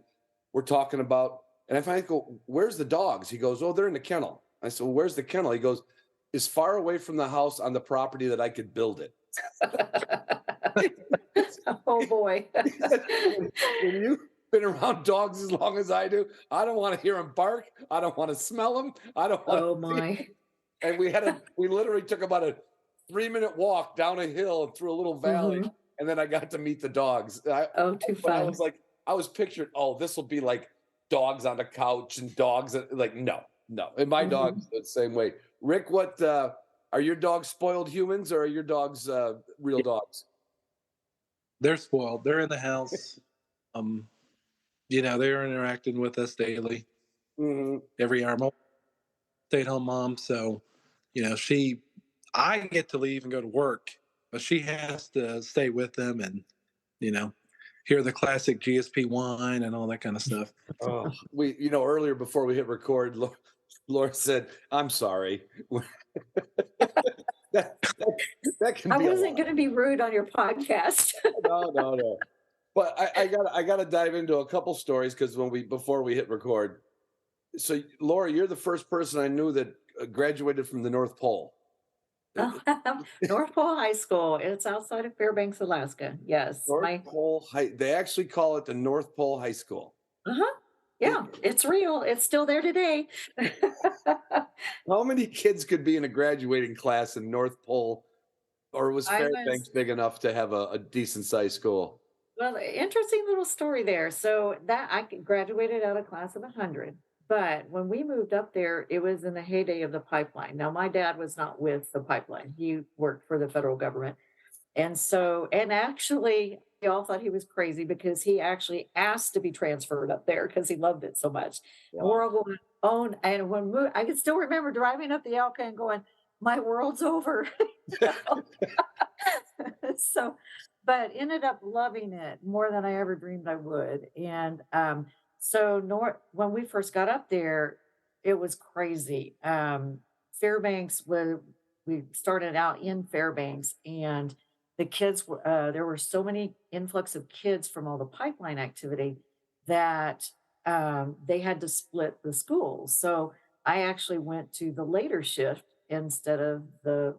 we're talking about. And I finally go, "Where's the dogs?" He goes, "Oh, they're in the kennel." I said, "Well, where's the kennel?" He goes, as far away from the house on the property that I could build it. Oh boy. When you've been around dogs as long as I do, I don't want to hear them bark. I don't want to smell them. I don't want Oh to. my. And we literally took about a 3-minute walk down a hill and through a little valley, Mhm. and then I got to meet the dogs. Oh, too But I fun. was like, I was picturing, oh, this will be like dogs on the couch and dogs like no, no. And my Mhm. dog's the same way. Rick, what are your dogs spoiled humans or are your dogs real dogs? They're spoiled. They're in the house. They're interacting with us daily, Mhm. every hour. Stay-at-home mom, so I get to leave and go to work, but she has to stay with them and you know hear the classic GSP whine and all that kind of stuff. Oh, earlier before we hit record, Laura said, "I'm sorry." that can I be a wasn't lot. going to be rude on your podcast. No, no, no. But I gotta dive into a couple stories because before we hit record. So, Laura, you're the first person I knew that graduated from the North Pole. North Pole High School. It's outside of Fairbanks, Alaska. Yes. North Pole High. They actually call it the North Pole High School. Uh-huh. Yeah, it's real. It's still there today. How many kids could be in a graduating class in North Pole, or was I was Fairbanks big enough to have a decent sized school? Well, interesting little story there. So that graduated out of class of 100. But when we moved up there, it was in the heyday of the pipeline. Now, my dad was not with the pipeline. He worked for the federal government. And actually, we all thought he was crazy because he actually asked to be transferred up there because he loved it so much. And we're Wow. all going, oh, and I can still remember driving up the Alka and going, my world's over. So, but ended up loving it more than I ever dreamed I would. And when we first got up there, it was crazy. Fairbanks was we started out in Fairbanks, and the kids were there were so many influx of kids from all the pipeline activity that they had to split the schools. So I actually went to the later shift instead of the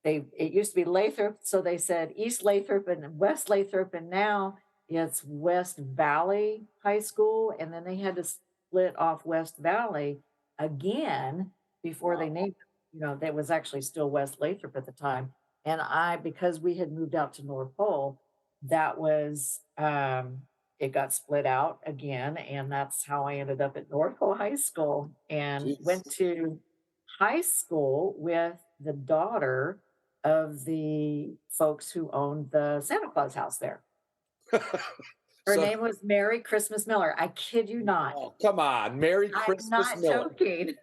it used to be Lathrop, so they said East Lathrop and West Lathrop, and now it's West Valley High School, and then they had to split off West Valley again before they named it. That was actually still West Lathrop at the time. And because we had moved out to North Pole, that was it got split out again, and that's how I ended up at North Pole High School and Jeez. went to high school with the daughter of the folks who owned the Santa Claus house there. Her So, name was Mary Christmas Miller. I kid you not. oh, come on, Merry I'm Christmas, not Miller. joking.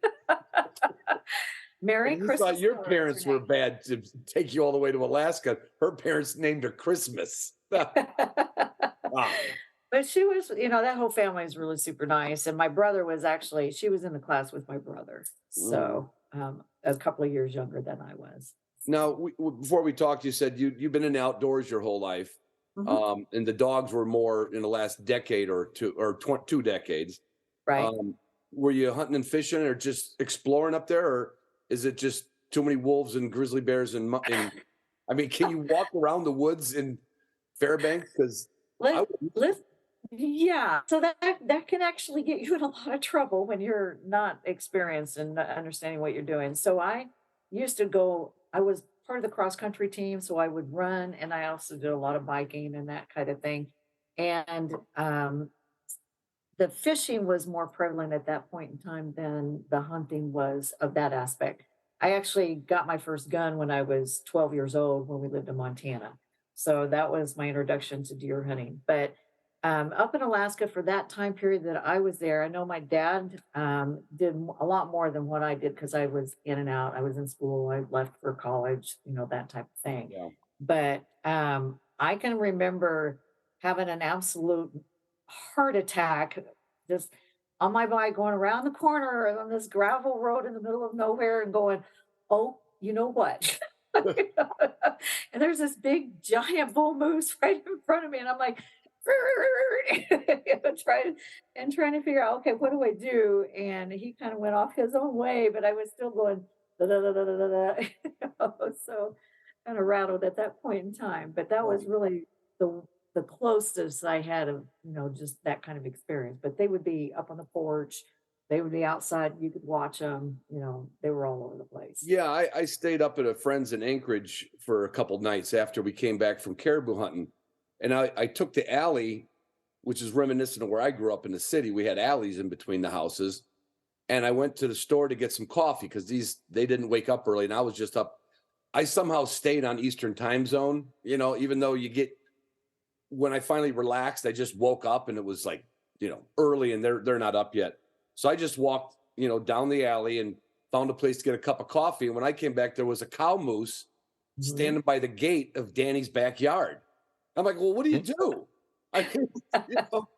Mary And you Christmas thought your Miller is parents her were name. bad to take you all the way to Alaska. Her parents named her Christmas. Wow. But she was, that whole family is really super nice. And my brother she was in the class with my brother. So a couple of years younger than I was. Now, before we talked, you said you've been in the outdoors your whole life, Mhm. and the dogs were more in the last decade or two, or 2 decades. Right. Were you hunting and fishing, or just exploring up there, or is it just too many wolves and grizzly bears I mean, can you walk around the woods in Fairbanks? Because Let, let, yeah. So that can actually get you in a lot of trouble when you're not experienced and not understanding what you're doing. So I used to go, I was part of the cross country team, so I would run, and I also did a lot of biking and that kind of thing. And the fishing was more prevalent at that point in time than the hunting was of that aspect. I actually got my first gun when I was 12 years old when we lived in Montana. So that was my introduction to deer hunting. But up in Alaska for that time period that I was there, I know my dad did a lot more than what I did because I was in and out. I was in school, I left for college, that type of thing. Yeah. But I can remember having an absolute heart attack just on my bike going around the corner on this gravel road in the middle of nowhere and going, oh, you know what? And there's this big giant bull moose right in front of me. And I'm like, trying to figure out, okay, what do I do? And he kind of went off his own way, but I was still going, da, da, da, da, da, da, da, so kind of rattled at that point in time. But that was really the the closest I had of, just that kind of experience. But they would be up on the porch, they would be outside, you could watch them, they were all over the place. Yeah, I stayed up at a friend's in Anchorage for a couple nights after we came back from caribou hunting. And I took the alley, which is reminiscent of where I grew up in the city. We had alleys in between the houses. And I went to the store to get some coffee because they didn't wake up early. And I was just up. I somehow stayed on Eastern time zone, even though when I finally relaxed, I just woke up and it was like, early and they're not up yet. So I just walked, down the alley and found a place to get a cup of coffee. And when I came back, there was a cow moose Mhm. standing by the gate of Danny's backyard. I'm like, well, what do you do? I, you know,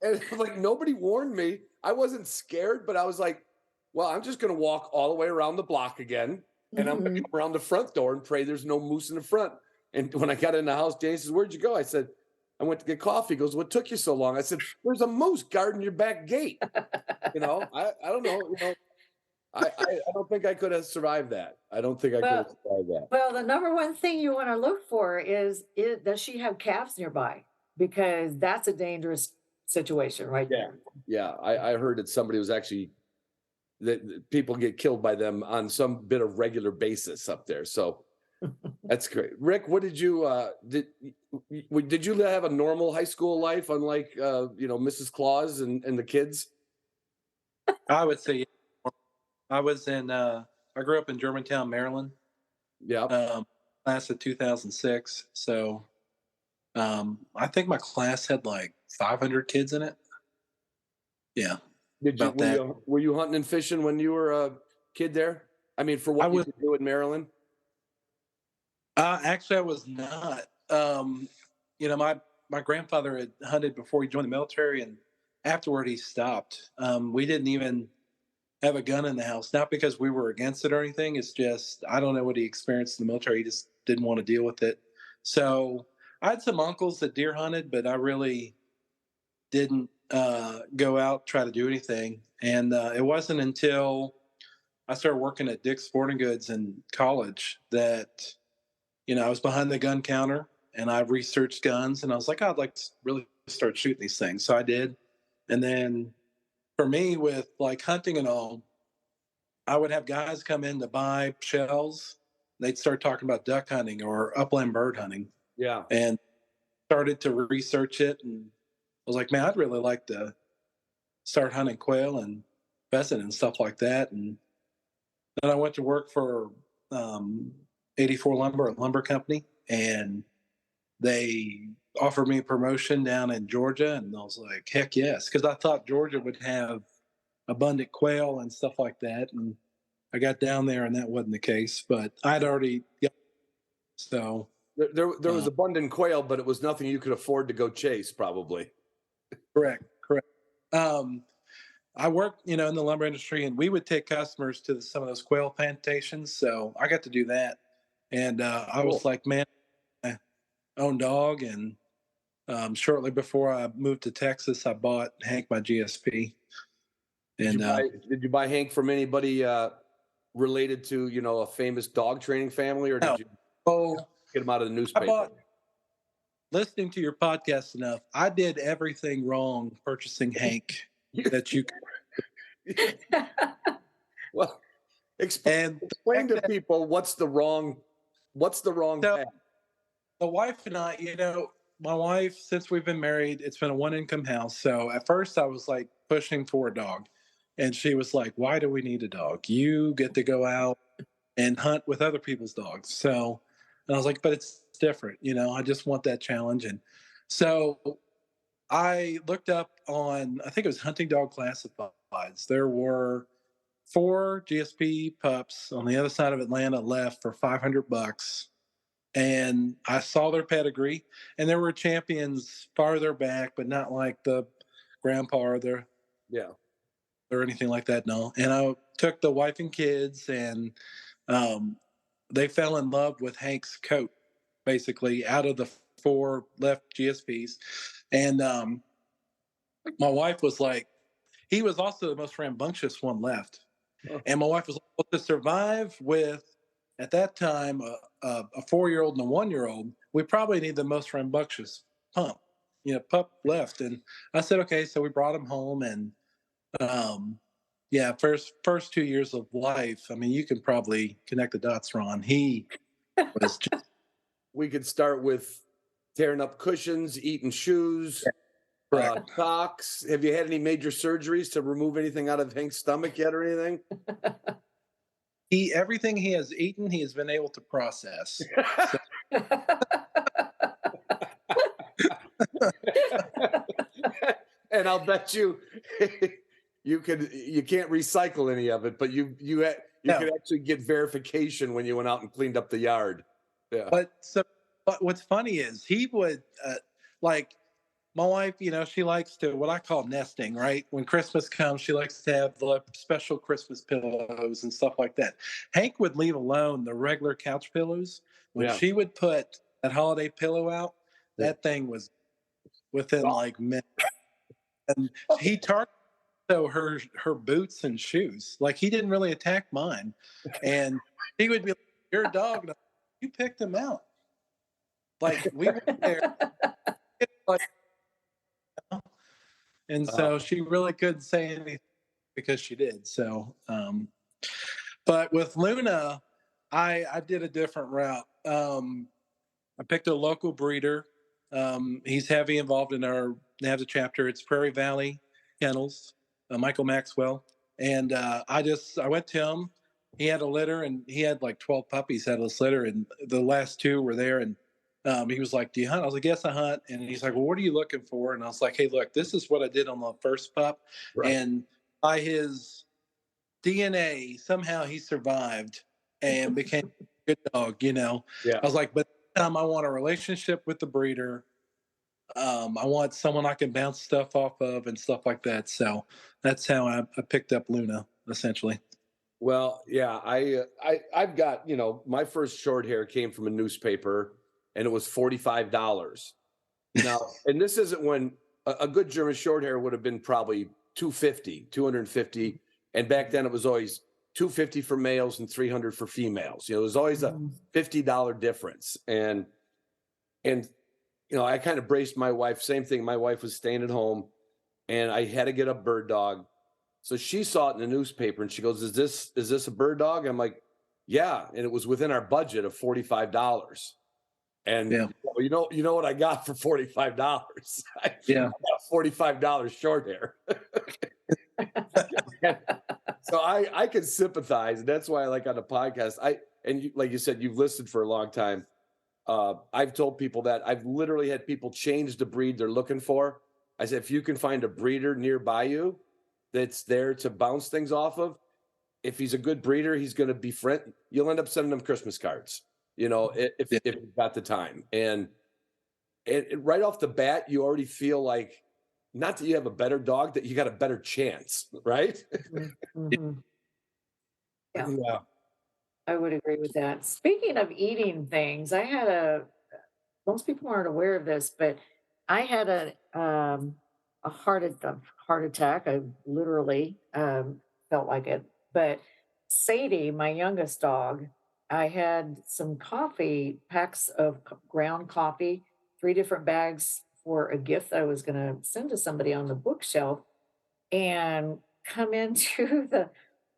and like nobody warned me. I wasn't scared, but I was like, well, I'm just going to walk all the way around the block again. And I'm going to Mhm. come around the front door and pray there's no moose in the front. And when I got in the house, Danny says, where'd you go? I said, I went to get coffee. He goes, what took you so long? I said, there's a moose guarding your back gate. I don't know. I don't think I could have survived that. I don't think I could have Well, survived that. well, the number one thing you want to look for is does she have calves nearby? Because that's a dangerous situation right Yeah. there. Yeah. I heard that somebody was actually that people get killed by them on some bit of regular basis up there. So that's great. Rick, what did you did you have a normal high school life unlike Mrs. Claus and the kids? I would say I was in. I grew up in Germantown, Maryland. Yeah. Class of 2006. So I think my class had like 500 kids in it. Yeah, Did you about that. were you hunting and fishing when you were a kid there? I mean, for I what you was could do in Maryland? actually I was not. My grandfather had hunted before he joined the military, and afterward he stopped. We didn't even have a gun in the house, not because we were against it or anything. It's just I don't know what he experienced in the military. He just didn't want to deal with it. So I had some uncles that deer hunted, but I really didn't go out try to do anything. And it wasn't until I started working at Dick's Sporting Goods in college that I was behind the gun counter and I researched guns and I was like, I'd like to really start shooting these things. So I did. And then for me, with like hunting and all, I would have guys come in to buy shells. They'd start talking about duck hunting or upland bird hunting Yeah. and started to research it. And I was like, man, I'd really like to start hunting quail and pheasant and stuff like that. And then I went to work for um, 84 Lumber, a lumber company, and they offered me a promotion down in Georgia. And I was like, heck yes, because I thought Georgia would have abundant quail and stuff like that. And I got down there and that wasn't the case, but I'd already, yeah. So, There was uh, abundant quail, but it was nothing you could afford to go chase, probably. correct, correct. Um, I worked, in the lumber industry, and we would take customers to some of those quail plantations. So I got to do that, and I was Cool. like, man, I own dog. And shortly before I moved to Texas, I bought Hank my GSP. And Did you buy Hank from anybody related to, a famous dog training family, or no, did you oh, get them out of the I newspaper? bought. Listening to your podcast enough, I did everything wrong purchasing Hank that you Well, and explain to people what's the wrong so path. the wife and I, my wife, since we've been married, it's been a one income house. So at first I was like pushing for a dog. And she was like, why do we need a dog? You get to go out and hunt with other people's dogs. So, and I was like, but it's different. I just want that challenge. And so I looked up on, I think it was Hunting Dog Classifieds. There were 4 GSP pups on the other side of Atlanta left for $500. And I saw their pedigree, and there were champions farther back, but not like the grandpa Yeah. or anything like that. No. And I took the wife and kids, and um, they fell in love with Hank's coat, basically, out of the 4 left GSPs. And my wife was like, he was also the most rambunctious one left. And my wife was like, well, to survive with, at that time, a 4-year-old and a 1-year-old, we probably need the most rambunctious pup left. And I said, okay. So we brought him home, and yeah, first 2 years of life. I mean, you can probably connect the dots, Ron. He was just We could start with tearing up cushions, eating shoes, correct. socks. Have you had any major surgeries to remove anything out of Hank's stomach yet or anything? Everything he has eaten, he has been able to process. So, And I'll bet you you can't recycle any of it, but you No. could actually get verification when you went out and cleaned up the yard. Yeah. but what's funny is he would like my wife, she likes to, what I call nesting, right? When Christmas comes, she likes to have the special Christmas pillows and stuff like that. Hank would leave alone the regular couch pillows. When Yeah. she would put that holiday pillow out, that thing was within like minutes. And he targeted her boots and shoes. Like, he didn't really attack mine. And he would be like, "Your dog, and I'm like, you picked him out." Like, we went there. Like, and so she really couldn't say anything because she did. So, but with Luna, I did a different route. I picked a local breeder. He's heavy involved in our NAVSA chapter. It's Prairie Valley Kennels, Michael Maxwell. And I went to him. He had a litter, and he had like 12 puppies out of this litter, and the last 2 were there. And he was like, "Do you hunt?" I was like, "Yes, I hunt." And he's like, "Well, what are you looking for?" And I was like, "Hey, look, this is what I did on the first pup." Right. And by his DNA, somehow he survived and became a good dog, Yeah. I was like, but this time I want a relationship with the breeder. I want someone I can bounce stuff off of and stuff like that. So that's how I picked up Luna, essentially. Well, yeah, I've got, my first short hair came from a newspaper, and it was $45. Now, and this isn't when a good German short hair would have been probably 250, and back then it was always 250 for males and 300 for females. There was always a $50 difference. And I kind of braced my wife, same thing. My wife was staying at home, and I had to get a bird dog. So she saw it in the newspaper, and she goes, "Is this a bird dog?" I'm like, "Yeah." And it was within our budget of $45. And Yeah. you know what I got for $45? Yeah. I got $45 short hair. So I can sympathize, and that's why I like on the podcast. Like you said, you've listened for a long time. I've told people that I've literally had people change the breed they're looking for. I said, if you can find a breeder nearby you that's there to bounce things off of, if he's a good breeder, he's going to befriend. You'll end up sending them Christmas cards, if you've got the time. And right off the bat, you already feel like, not that you have a better dog, that you got a better chance, right? Mm-hmm. Yeah. I would agree with that. Speaking of eating things, most people aren't aware of this, but I had a heart attack. I literally felt like it. But Sadie, my youngest dog, I had some packs of ground coffee, 3 different bags for a gift that I was going to send to somebody on the bookshelf, and come into the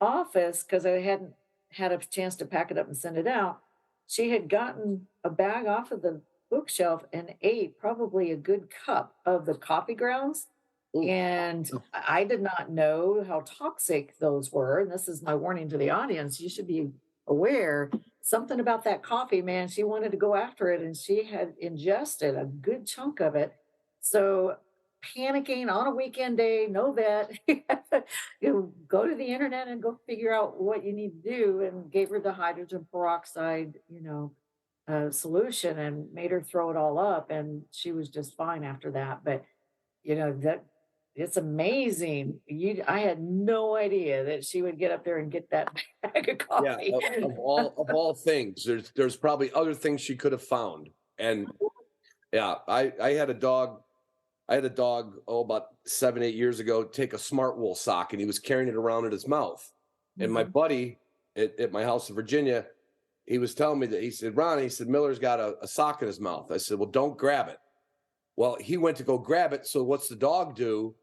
office because I hadn't had a chance to pack it up and send it out. She had gotten a bag off of the bookshelf and ate probably a good cup of the coffee grounds. And I did not know how toxic those were. And this is my warning to the audience. You should be aware. Something about that coffee, man. She wanted to go after it, and she had ingested a good chunk of it. So panicking on a weekend day, no vet. Go to the internet and go figure out what you need to do, and gave her the hydrogen peroxide, solution, and made her throw it all up, and she was just fine after that. But that it's amazing. I had no idea that she would get up there and get that bag of coffee. Yeah, of all things, there's probably other things she could have found. And yeah, I had a dog. About 7-8 years ago, take a smart wool sock, and he was carrying it around in his mouth. And my buddy at my house in Virginia, he was telling me that he said, Ron, he said, Miller's got a sock in his mouth. I said, well, don't grab it. Well, he went to go grab it. So what's the dog do?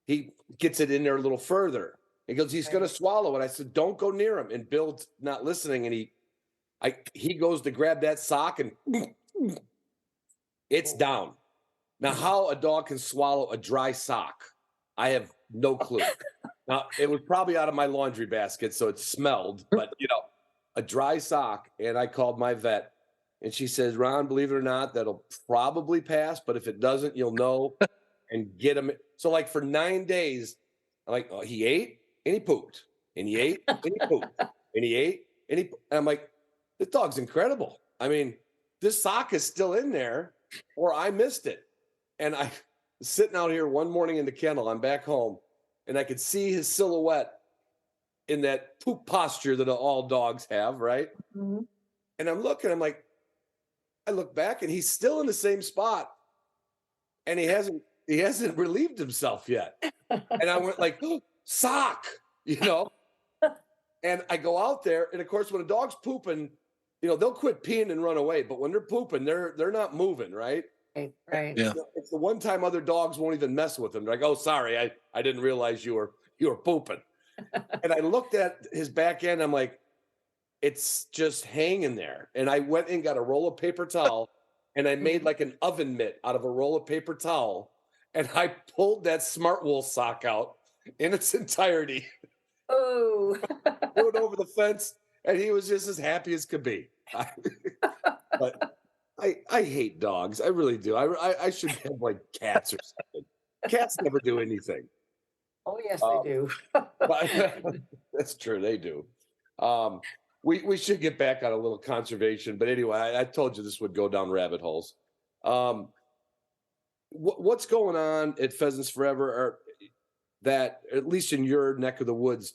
He gets it in there a little further. He goes, he's going to swallow it. I said, don't go near him. And Bill's not listening. And he goes to grab that sock and it's down. Now, how a dog can swallow a dry sock, I have no clue. Now, it was probably out of my laundry basket, so it smelled, but a dry sock. And I called my vet, and she says, Ron, believe it or not, that'll probably pass, but if it doesn't, you'll know and get him. So, like, for 9 days, I'm like, oh, he ate and he pooped, and he ate and he pooped, and he ate and he. And I'm like, this dog's incredible. I mean, this sock is still in there, or I missed it. And I was sitting out here one morning in the kennel. I'm back home, and I could see his silhouette in that poop posture that all dogs have, right? Mm-hmm. And I'm looking, I'm like, I look back, and he's still in the same spot, and he hasn't relieved himself yet. And I went like, oh, sock, And I go out there, and of course, when a dog's pooping, they'll quit peeing and run away. But when they're pooping, they're not moving, right? Right. Yeah. It's the one time other dogs won't even mess with him. They're like, oh, sorry, I didn't realize you were pooping. And I looked at his back end. I'm like, it's just hanging there. And I went and got a roll of paper towel, and I made like an oven mitt out of a roll of paper towel. And I pulled that Smart Wool sock out in its entirety. Oh, Threw it over the fence, and he was just as happy as could be. But I hate dogs. I really do. I should have like cats or something. Cats never do anything. oh yes, they do. But that's true. They do. We should get back on a little conservation. But anyway, I told you this would go down rabbit holes. What's going on at Pheasants Forever, or that, at least in your neck of the woods,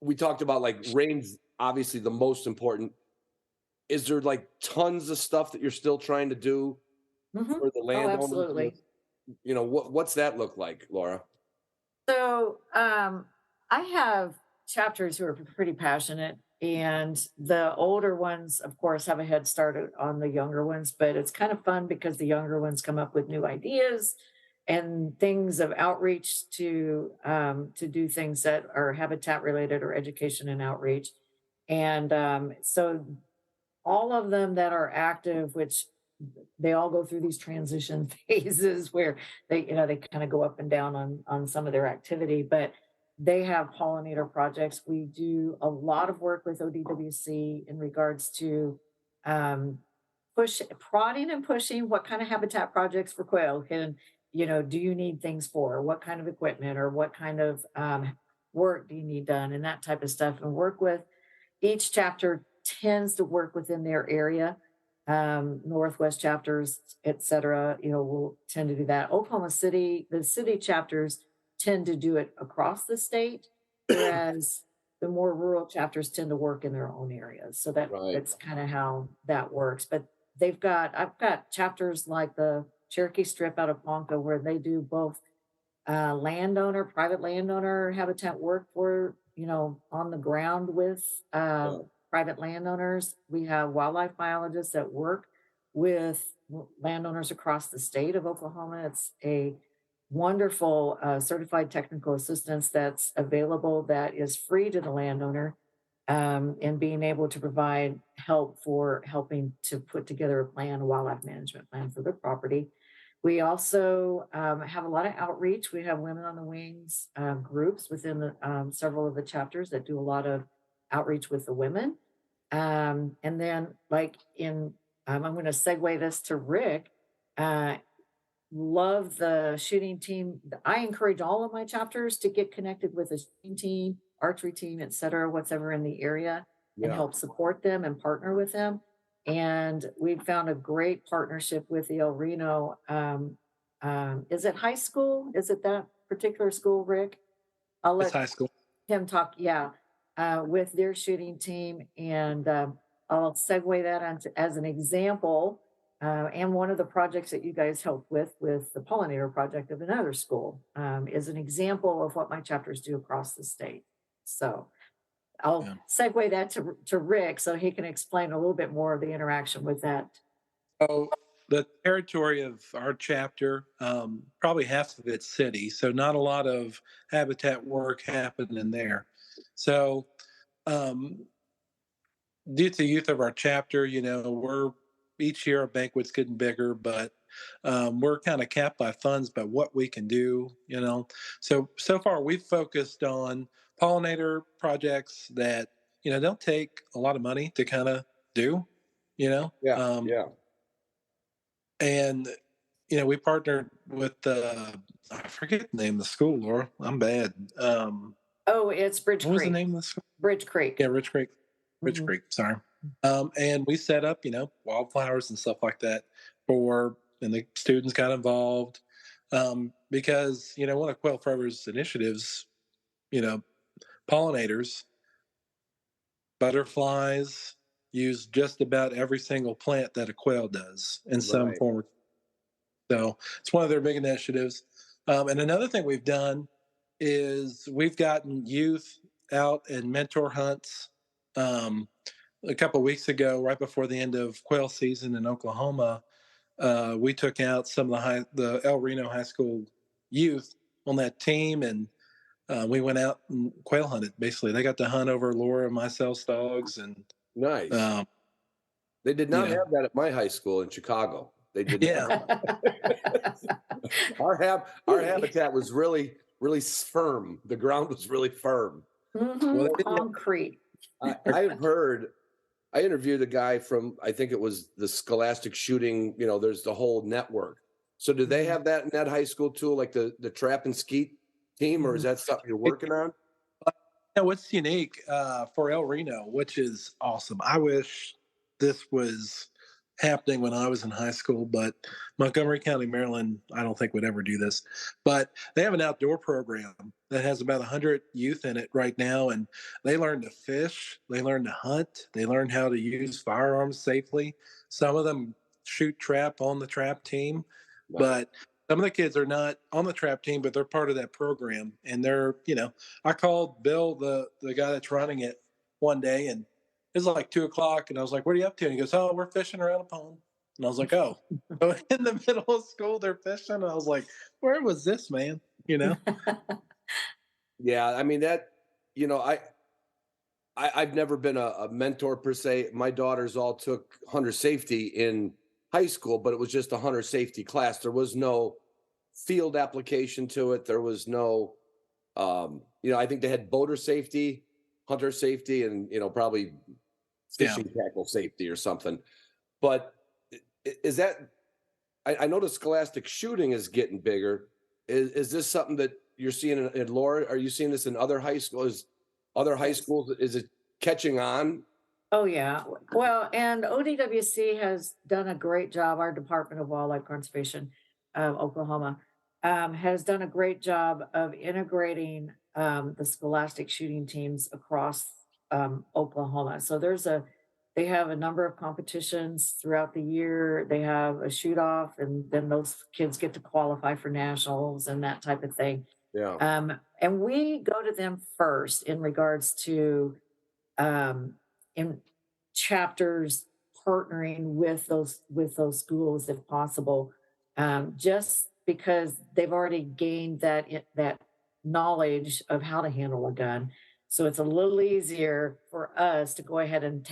we talked about like rain's obviously the most important. Is there like tons of stuff that you're still trying to do for the landowners? Oh, absolutely. What's that look like, Laura? So I have chapters who are pretty passionate, and the older ones, of course, have a head start on the younger ones, but it's kind of fun because the younger ones come up with new ideas and things of outreach to do things that are habitat related or education and outreach. And so all of them that are active, which they all go through these transition phases where they kind of go up and down on some of their activity, but they have pollinator projects. We do a lot of work with ODWC in regards to prodding and pushing what kind of habitat projects for quail do you need things for? What kind of equipment or what kind of work do you need done, and that type of stuff, and work with each chapter tends to work within their area. Northwest chapters, et cetera, will tend to do that. Oklahoma City, the city chapters tend to do it across the state, whereas the more rural chapters tend to work in their own areas. So that's kind of how that works. But I've got chapters like the Cherokee Strip out of Ponca, where they do both private landowner habitat work for, on the ground with private landowners. We have wildlife biologists that work with landowners across the state of Oklahoma. It's a wonderful certified technical assistance that's available, that is free to the landowner, and being able to provide help for helping to put together a wildlife management plan for their property. We also have a lot of outreach. We have Women on the Wings groups within the several of the chapters that do a lot of outreach with the women. And then I'm going to segue this to Rick. Love the shooting team. I encourage all of my chapters to get connected with a shooting team, archery team, et cetera, whatever in the area, and help support them and partner with them. And we've found a great partnership with the El Reno. Is it high school? Is it that particular school, Rick? I'll let high school. him talk. Yeah. With their shooting team. And I'll segue that as an example. And one of the projects that you guys helped with the pollinator project of another school, is an example of what my chapters do across the state. So I'll Yeah. segue that to Rick so he can explain a little bit more of the interaction with that. So the territory of our chapter, probably half of it's city, so not a lot of habitat work happening there. So um, due to youth of our chapter, we're each year our banquet's getting bigger, but we're kind of capped by funds by what we can do. So far we've focused on pollinator projects that don't take a lot of money to kind of do, you know. Yeah, Um, yeah. and we partnered with I forget the name of the school, Laura. I'm bad. Oh, it's Bridge What was the Creek. name of the school? Bridge Creek. Yeah, Rich Creek. Rich Mhm. Creek, sorry. And we set up, wildflowers and stuff like that and the students got involved because, one of Quail Forever's initiatives, you know, pollinators, butterflies use just about every single plant that a quail does in some Right. form. So it's one of their big initiatives. And another thing we've done is we've gotten youth out and mentor hunts. Um, a couple of weeks ago, right before the end of quail season in Oklahoma, we took out some of the El Reno High School youth on that team, and we went out and quail hunted. Basically, they got to hunt over Laura and myself's dogs, and Nice. um, They did you not know, have that at my high school in Chicago. They did yeah, not. Our habitat was really, really firm. The ground was really firm. well, Mhm, they didn't. concrete. I've heard. I interviewed a guy from, I think it was the Scholastic Shooting. There's the whole network. So do they Mhm, have that in that high school too, like the trap and skeet team, or is mhm. that something you're working on? What's unique for El Reno, which is awesome. I wish this was happening when I was in high school, but Montgomery County, Maryland, I don't think would ever do this. But they have an outdoor program that has about 100 youth in it right now, and they learn to fish, they learn to hunt, they learn how to use firearms safely. Some of them shoot trap on the trap team, Nice. but some of the kids are not on the trap team, but they're part of that program, and I called Bill, the guy that's running it, one day, and it was like 2 o'clock, and I was like, "What are you up to?" And he goes, "Oh, we're fishing around a pond." And I was like, "Oh." So in the middle of school, they're fishing. And I was like, "Where was this, man?" You know? Yeah, I mean that. You know, I've never been a mentor per se. My daughters all took hunter safety in high school, but it was just a hunter safety class. There was no field application to it. There was no, I think they had boater safety, hunter safety, and probably Yeah. fishing tackle safety or something. But is that? I know the scholastic shooting is getting bigger. Is this something that you're seeing in Laura? Are you seeing this in other high schools? Other high Yes. schools, is it catching on? Oh, yeah. Well, and ODWC has done a great job. Our Department of Wildlife Conservation of Oklahoma has done a great job of integrating the scholastic shooting teams across Oklahoma. So they have a number of competitions throughout the year. They have a shoot off, and then those kids get to qualify for nationals and that type of thing. Yeah. And we go to them first in regards to um, in chapters partnering with those schools if possible, just because they've already gained that knowledge of how to handle a gun. So it's a little easier for us to go ahead and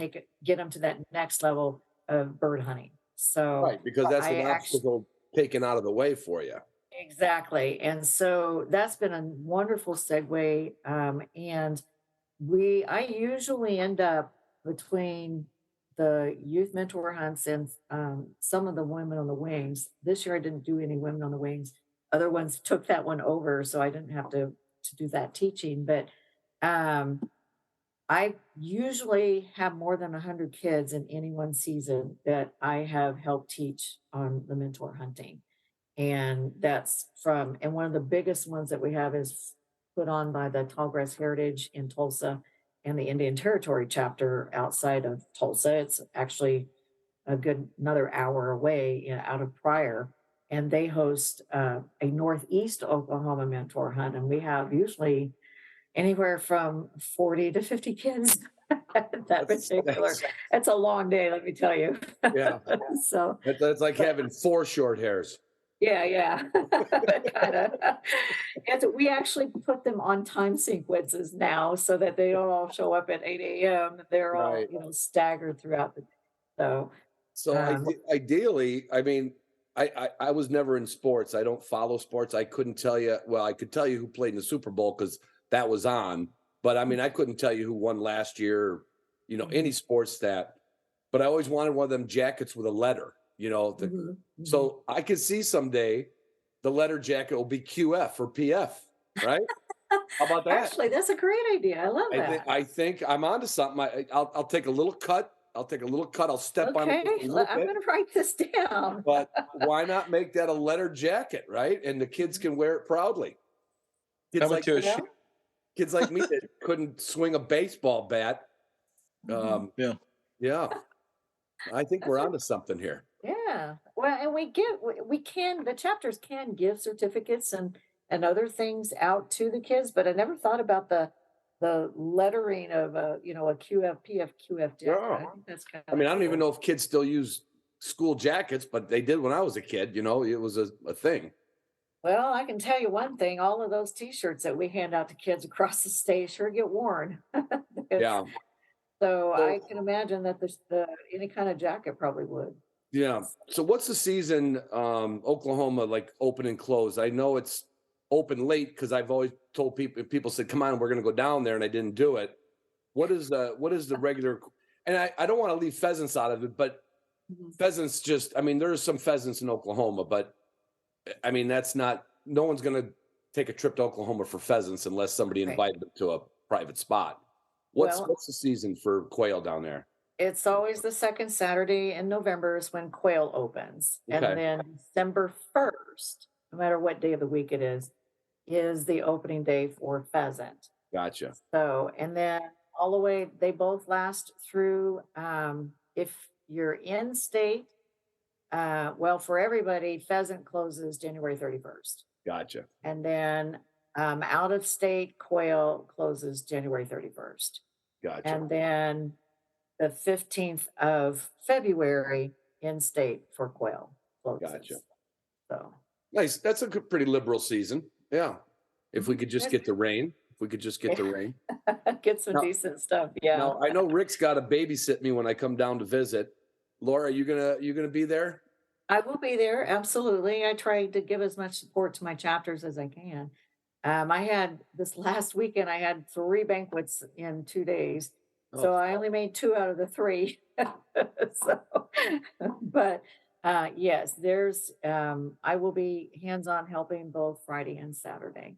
get them to that next level of bird hunting. So Right, because that's I an actually obstacle taken out of the way for you. exactly, and so that's been a wonderful segue. And I usually end up between the youth mentor hunts and some of the women on the wings. This year I didn't do any women on the wings. Other ones took that one over, so I didn't have to do that teaching. But um, I usually have more than 100 kids in any one season that I have helped teach on the mentor hunting. And and one of the biggest ones that we have is put on by the Tallgrass Heritage in Tulsa and the Indian Territory chapter outside of Tulsa. It's actually a good another hour away out of Pryor. And they host a Northeast Oklahoma mentor hunt. And we have usually anywhere from 40 to 50 kids. That particular, it's a long day, let me tell you. Yeah. So, That's like having 4 short hairs. yeah. Kind of. And so we actually put them on time sequences now so that they don't all show up at 8 a.m. They're all, Right. staggered throughout the day. So, So um, ideally, I mean, I was never in sports. I don't follow sports. I couldn't tell you. Well, I could tell you who played in the Super Bowl because that was on. But I mean, I couldn't tell you who won last year. Any mhm, sports stat. But I always wanted one of them jackets with a letter. mhm, mhm. So I could see someday the letter jacket will be QF or PF. Right? How about that? Actually, that's a great idea. I love that. I think I'm onto something. I'll take a little cut. I'll take a little cut. I'll step on it Okay, just a little I'm bit. going to write this down. But why not make that a letter jacket, right? And the kids can wear it proudly. Kids Coming like to a Well, shoot. kids like me that couldn't swing a baseball bat. mhm. Yeah. Yeah, I think That's we're a onto something here. Yeah. Well, and we can the chapters can give certificates and other things out to the kids, but I never thought about the lettering of a QFPF QF jacket. Yeah. I think that's kind I of mean, I don't even cool. know if kids still use school jackets, but they did when I was a kid. It was a thing. Well, I can tell you one thing, all of those t-shirts that we hand out to kids across the state sure get worn. It's Yeah. so I So can imagine that the any kind of jacket probably would. yeah. So what's the season Oklahoma like open and close? I know it's open late because I've always told people said, come on, we're gonna go down there, and I didn't do it. What is the regular, and I don't want to leave pheasants out of it, but Mhm. pheasants just, I mean, there's some pheasants in Oklahoma, but I mean, that's not, no one's gonna take a trip to Oklahoma for pheasants unless somebody Right. invited them to a private spot. What's Well, what's the season for quail down there? it's always the second Saturday in November is when quail opens. And Okay, then December 1st, no matter what day of the week it is the opening day for pheasant. gotcha. So, and then all the way, they both last through, if you're in state, well, for everybody, pheasant closes January 31st. Gotcha. And then out of state, quail closes January 31st. Gotcha. And then the 15th of February in state for quail Gotcha. closes. So Nice. That's a pretty liberal season. Yeah. If we mhm, could just get the rain. If we could just get the rain. get some Now, decent stuff. Yeah. now I know Rick's got to babysit me when I come down to visit. Laura, you gonna be there? I will be there. Absolutely. I try to give as much support to my chapters as I can. I had this last weekend, I had 3 banquets in 2 days. Oh, So I only made 2 out of the 3. So, but yes, I will be hands-on helping both Friday and Saturday.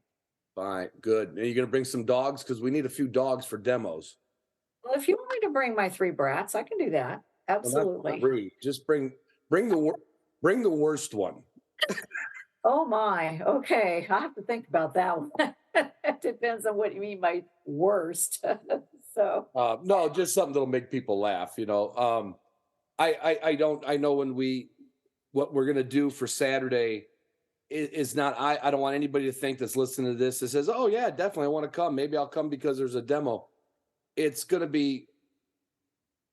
fine. Good. Are you gonna bring some dogs? Because we need a few dogs for demos. Well, if you want me to bring my 3 brats, I can do that. Well, not Absolutely. 3. Just bring the worst one. Oh my. Okay. I have to think about that one. It depends on what you mean by worst. So, No, just something that'll make people laugh. I know what we're gonna do for Saturday is not. I don't want anybody to think that's listening to this that says, "Oh yeah, definitely, I want to come. Maybe I'll come because there's a demo." It's gonna be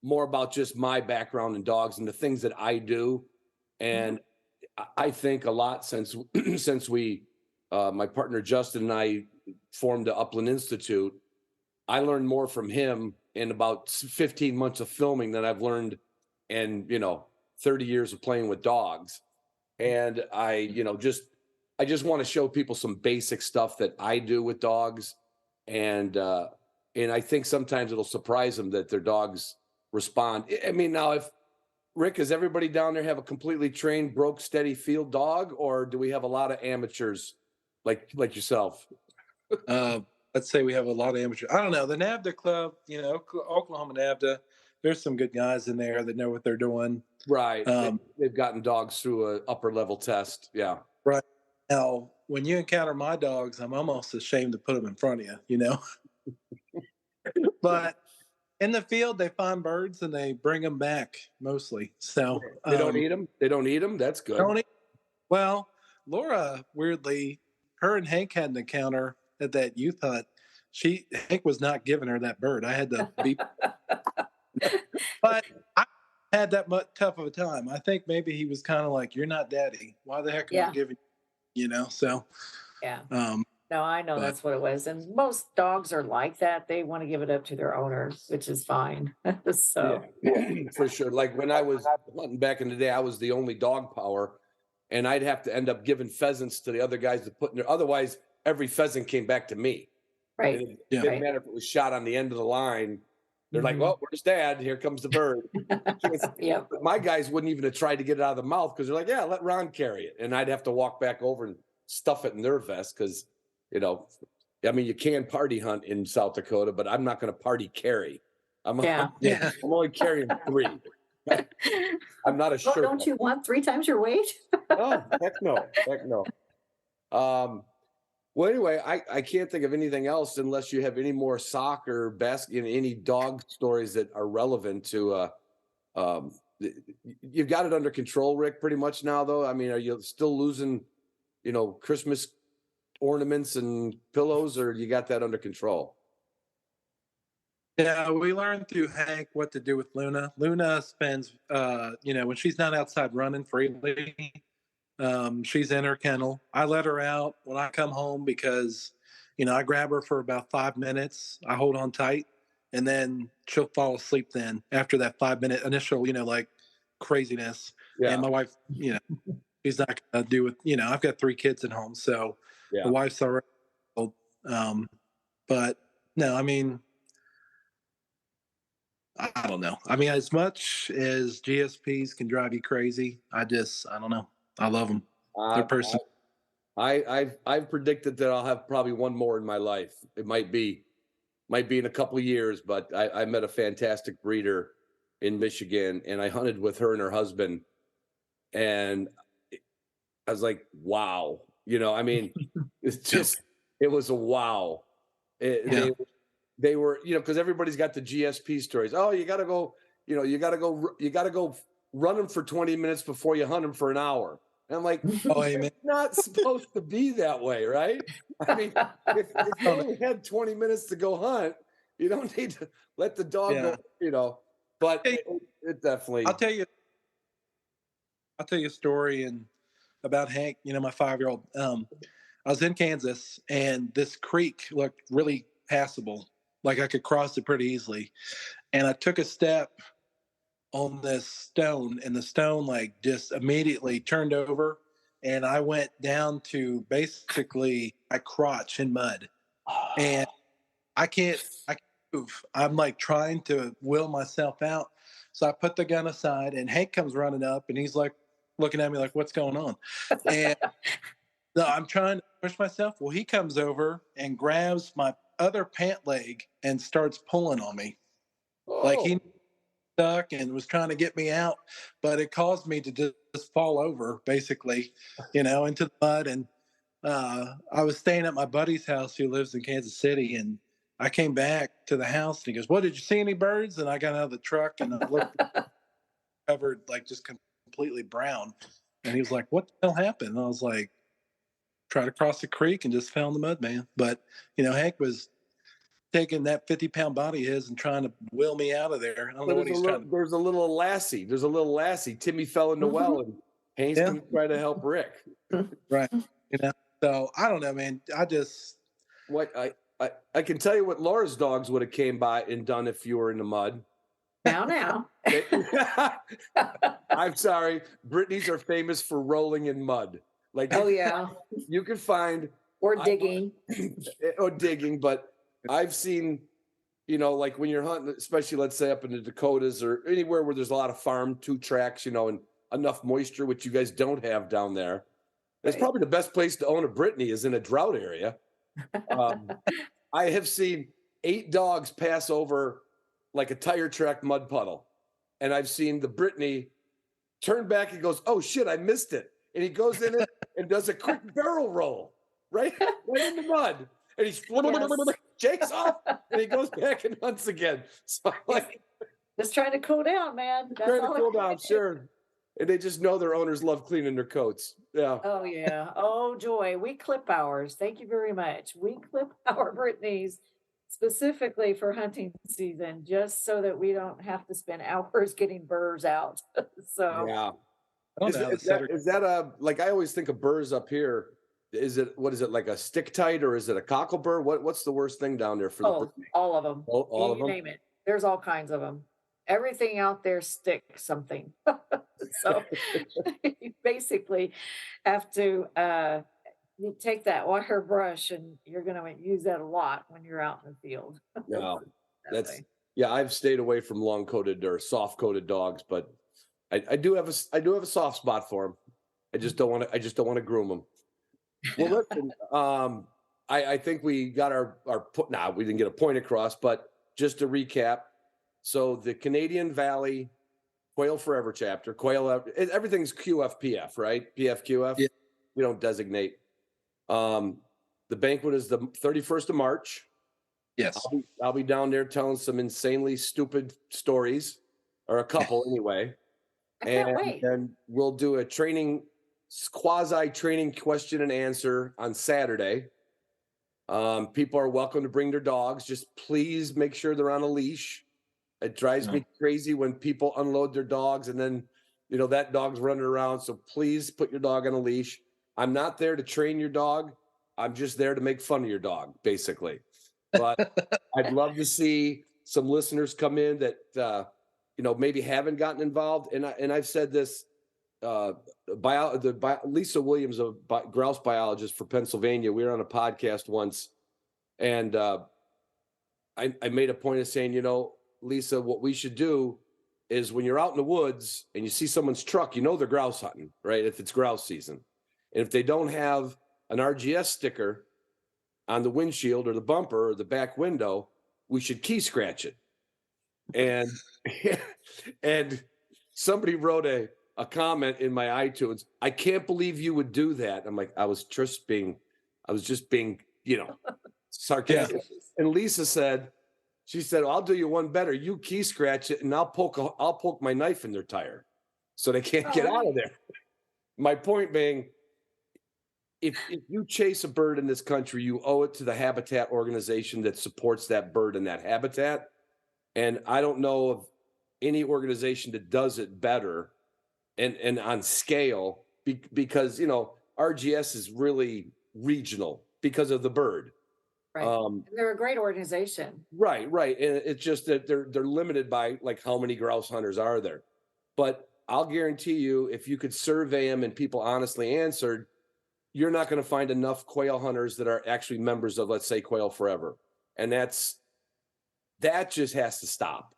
more about just my background in dogs and the things that I do, mhm, and I think a lot since since we, my partner Justin and I formed the Upland Institute. I learned more from him in about 15 months of filming than I've learned in 30 years of playing with dogs. And I just want to show people some basic stuff that I do with dogs, and I think sometimes it'll surprise them that their dogs respond. I mean, now if Rick, does everybody down there have a completely trained, broke, steady field dog, or do we have a lot of amateurs like yourself? Uh, let's say we have a lot of amateurs. I don't know. The NAVDA club, Oklahoma NAVDA, there's some good guys in there that know what they're doing. Right. Um, They've gotten dogs through a upper level test. Yeah. right now, when you encounter my dogs, I'm almost ashamed to put them in front of you. But in the field, they find birds and they bring them back mostly. So They don't eat them. They don't eat them. That's good. don't eat- well, Laura, weirdly, her and Hank had an encounter at that youth hut. Hank was not giving her that bird. I had to be, but I had that much tough of a time. I think maybe he was kind of like, "You're not daddy. Why the heck am I Yeah. giving?" So, Yeah. um, No, I know but that's what it was. And most dogs are like that. They want to give it up to their owner, which is fine. Yeah, So, for sure. Like when I was hunting back in the day, I was the only dog power, and I'd have to end up giving pheasants to the other guys to put in there. Otherwise, every pheasant came back to me. And right. it yeah, didn't Right. matter if it was shot on the end of the line. They're like, Mhm. "Well, where's Dad? Here comes the bird." Yep. But my guys wouldn't even have tried to get it out of the mouth because they're like, "Yeah, let Ron carry it," and I'd have to walk back over and stuff it in their vest because, you know, I mean, you can party hunt in South Dakota, but I'm not going to party carry. I'm, Yeah. yeah. I'm only carrying 3. I'm not a Oh, Sherpa. don't you want 3 times your weight? Oh, heck no. Heck no. Um, well, anyway, I can't think of anything else unless you have any more soccer, basket, any dog stories that are relevant to. Um, you've got it under control, Rick. Pretty much now, though. I mean, are you still losing, Christmas ornaments and pillows, or you got that under control? Yeah, we learned through Hank what to do with Luna. Luna spends, when she's not outside running freely, she's in her kennel. I let her out when I come home because, I grab her for about 5 minutes. I hold on tight, and then she'll fall asleep. Then after that 5 minute initial, like craziness, and Yeah, my wife, she's not gonna do it. I've got 3 kids at home, so the yeah. wife's already. Um, but no, I mean, I don't know. I mean, as much as GSPs can drive you crazy, I don't know. I love them. They're Uh, person. I've predicted that I'll have probably one more in my life. It might be in a couple of years, but I met a fantastic breeder in Michigan, and I hunted with her and her husband, and I was like, wow. I mean, it's Yeah. just it was a wow. It- Yeah. they were, because everybody's got the GSP stories. Oh, you got to go, you got to go run them for 20 minutes before you hunt them for an hour. And I'm like, Oh, it's amen. not supposed to be that way, right? I mean, if you Oh, no. only had 20 minutes to go hunt, you don't need to let the dog Yeah. go. But Hey, it definitely, I'll tell you. I'll tell you a story about Hank. My 5-year-old. I was in Kansas, and this creek looked really passable. Like I could cross it pretty easily. And I took a step on this stone, and the stone like just immediately turned over, and I went down to basically my crotch in mud, and I can't move. I'm like trying to will myself out, so I put the gun aside, and Hank comes running up, and he's like looking at me like, "What's going on?" And no, I'm trying to push myself. Well, he comes over and grabs my other pant leg and starts pulling on me like he oh, stuck and was trying to get me out, but it caused me to just fall over basically, into the mud. And I was staying at my buddy's house who lives in Kansas City, and I came back to the house and he goes, "What, did you see any birds?" And I got out of the truck and I looked covered like just completely brown. And he was like, "What the hell happened?" And I was like, "Tried to cross the creek and just fell in the mud, man." But Hank was taking that 50-pound body of his and trying to will me out of there. I don't so know what he's trying to. there's a little lassie. There's a little lassie. Timmy fell in the well, Mhm. and Hank's Yeah, going to try to help Rick. right. So I don't know, man. I just What I can tell you what Laura's dogs would have came by and done if you were in the mud. Now. They- I'm sorry, Brittany's are famous for rolling in mud. Like Oh, yeah. you could find Or I- digging. or digging, but I've seen, like when you're hunting, especially let's say up in the Dakotas or anywhere where there's a lot of farm 2 tracks, and enough moisture, which you guys don't have down there. It's Right. probably the best place to own a Brittany is in a drought area. Um, I have seen 8 dogs pass over like a tire track mud puddle. And I've seen the Brittany turn back and goes, "Oh shit, I missed it." And he goes in it and does a quick barrel roll, right? Right in the mud. And he's Yes. shakes off and he goes back and hunts again. So I'm like Just trying to cool down, man. That's trying to all cool I'm trying down, to do. sure. And they just know their owners love cleaning their coats. Yeah. Oh, yeah. Oh, joy. We clip ours. Thank you very much. We clip our Britneys specifically for hunting season, just so that we don't have to spend hours getting burrs out. So Yeah. Oh, Is, now the is that setter. is that a like I always think of burrs up here? What is it like a stick tight or is it a cockle burr? What's the worst thing down there for the oh, bird? all of them. All of You them? name it. There's all kinds of them. Everything out there sticks something. So you basically have to you take that wire brush and you're going to use that a lot when you're out in the field. No, That that's way. yeah. I've stayed away from long coated or soft coated dogs, but I do have a soft spot for them. I just don't want to groom them. Well, listen, I think we got our put. Nah, we didn't get a point across, but just to recap, so the Canadian Valley Quail Forever chapter, everything's QFPF, right? PFQF. Yeah. We don't designate. The banquet is the 31st of March. Yes. I'll be down there telling some insanely stupid stories, or a couple anyway. I can't wait. And we'll do a quasi training question and answer on Saturday. People are welcome to bring their dogs. Just please make sure they're on a leash. It drives me crazy when people unload their dogs and then, that dog's running around. So please put your dog on a leash. I'm not there to train your dog. I'm just there to make fun of your dog, basically. But I'd love to see some listeners come in that, maybe haven't gotten involved. And I've said this, Lisa Williams, a grouse biologist for Pennsylvania, we were on a podcast once, and I made a point of saying, Lisa, what we should do is when you're out in the woods and you see someone's truck, they're grouse hunting, right? If it's grouse season. And if they don't have an RGS sticker on the windshield or the bumper or the back window, we should key scratch it. And and somebody wrote a comment in my iTunes. I can't believe you would do that. I'm like, I was just being, sarcastic. Yeah. And Lisa said, I'll do you one better. You key scratch it and I'll poke my knife in their tire so they can't get out of there. My point being, if you chase a bird in this country, you owe it to the habitat organization that supports that bird in that habitat. And I don't know of any organization that does it better and on scale because, RGS is really regional because of the bird. Right. They're a great organization. Right. And it's just that they're limited by like how many grouse hunters are there. But I'll guarantee you, if you could survey them and people honestly answered, you're not going to find enough quail hunters that are actually members of, let's say, Quail Forever. And that just has to stop.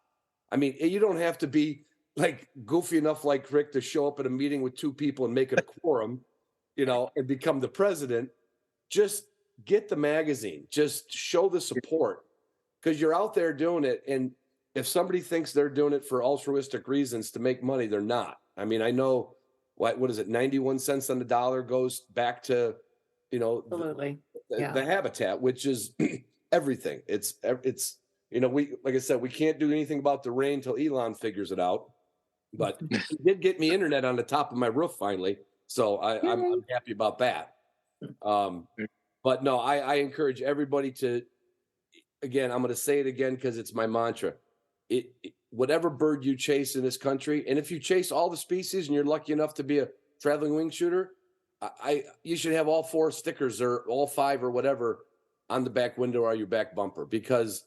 I mean, you don't have to be like goofy enough like Rick to show up at a meeting with two people and make it a quorum, and become the president. Just get the magazine, just show the support because you're out there doing it. And if somebody thinks they're doing it for altruistic reasons to make money, they're not. I mean, I know what is it? 91 cents on the dollar goes back to, Absolutely. the habitat, which is everything. It's, like I said, we can't do anything about the rain till Elon figures it out, but he did get me internet on the top of my roof finally. So I'm happy about that. But no, I encourage everybody to, again, I'm going to say it again because it's my mantra. Whatever bird you chase in this country, and if you chase all the species and you're lucky enough to be a traveling wing shooter, you should have all 4 stickers or all 5 or whatever on the back window or your back bumper because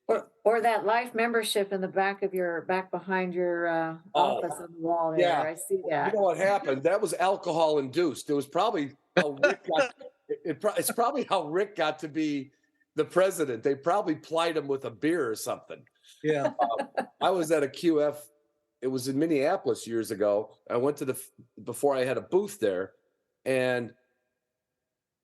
or that life membership in the back behind your office on the wall there. Yeah. I see that. You know what happened? That was alcohol induced. It was probably how Rick got. It's probably how Rick got to be the president. They probably plied him with a beer or something. Yeah. I was at a QF. It was in Minneapolis years ago. I went to before I had a booth there, and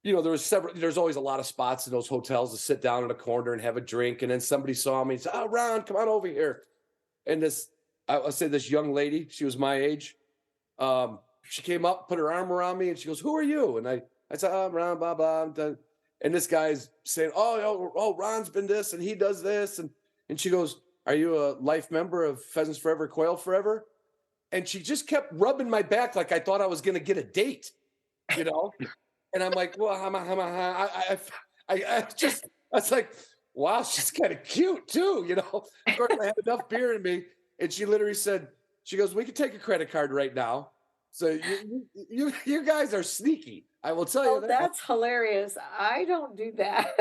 there's always a lot of spots in those hotels to sit down in a corner and have a drink. And then somebody saw me and said, "Oh, Ron, come on over here." And I'll say this young lady, she was my age. She came up, put her arm around me, and she goes, "Who are you?" And I said, "Oh, Ron, blah, blah." And this guy's saying, oh, Ron's been this and he does this. And she goes, "Are you a life member of Pheasants Forever, Quail Forever?" And she just kept rubbing my back like I thought I was going to get a date, And I'm like, well, I was like, wow, she's kind of cute too. You know, of course I had enough beer in me. And she literally said, she goes, we can take a credit card right now. So you guys are sneaky. I will tell you Oh, that. that's hilarious. I don't do that.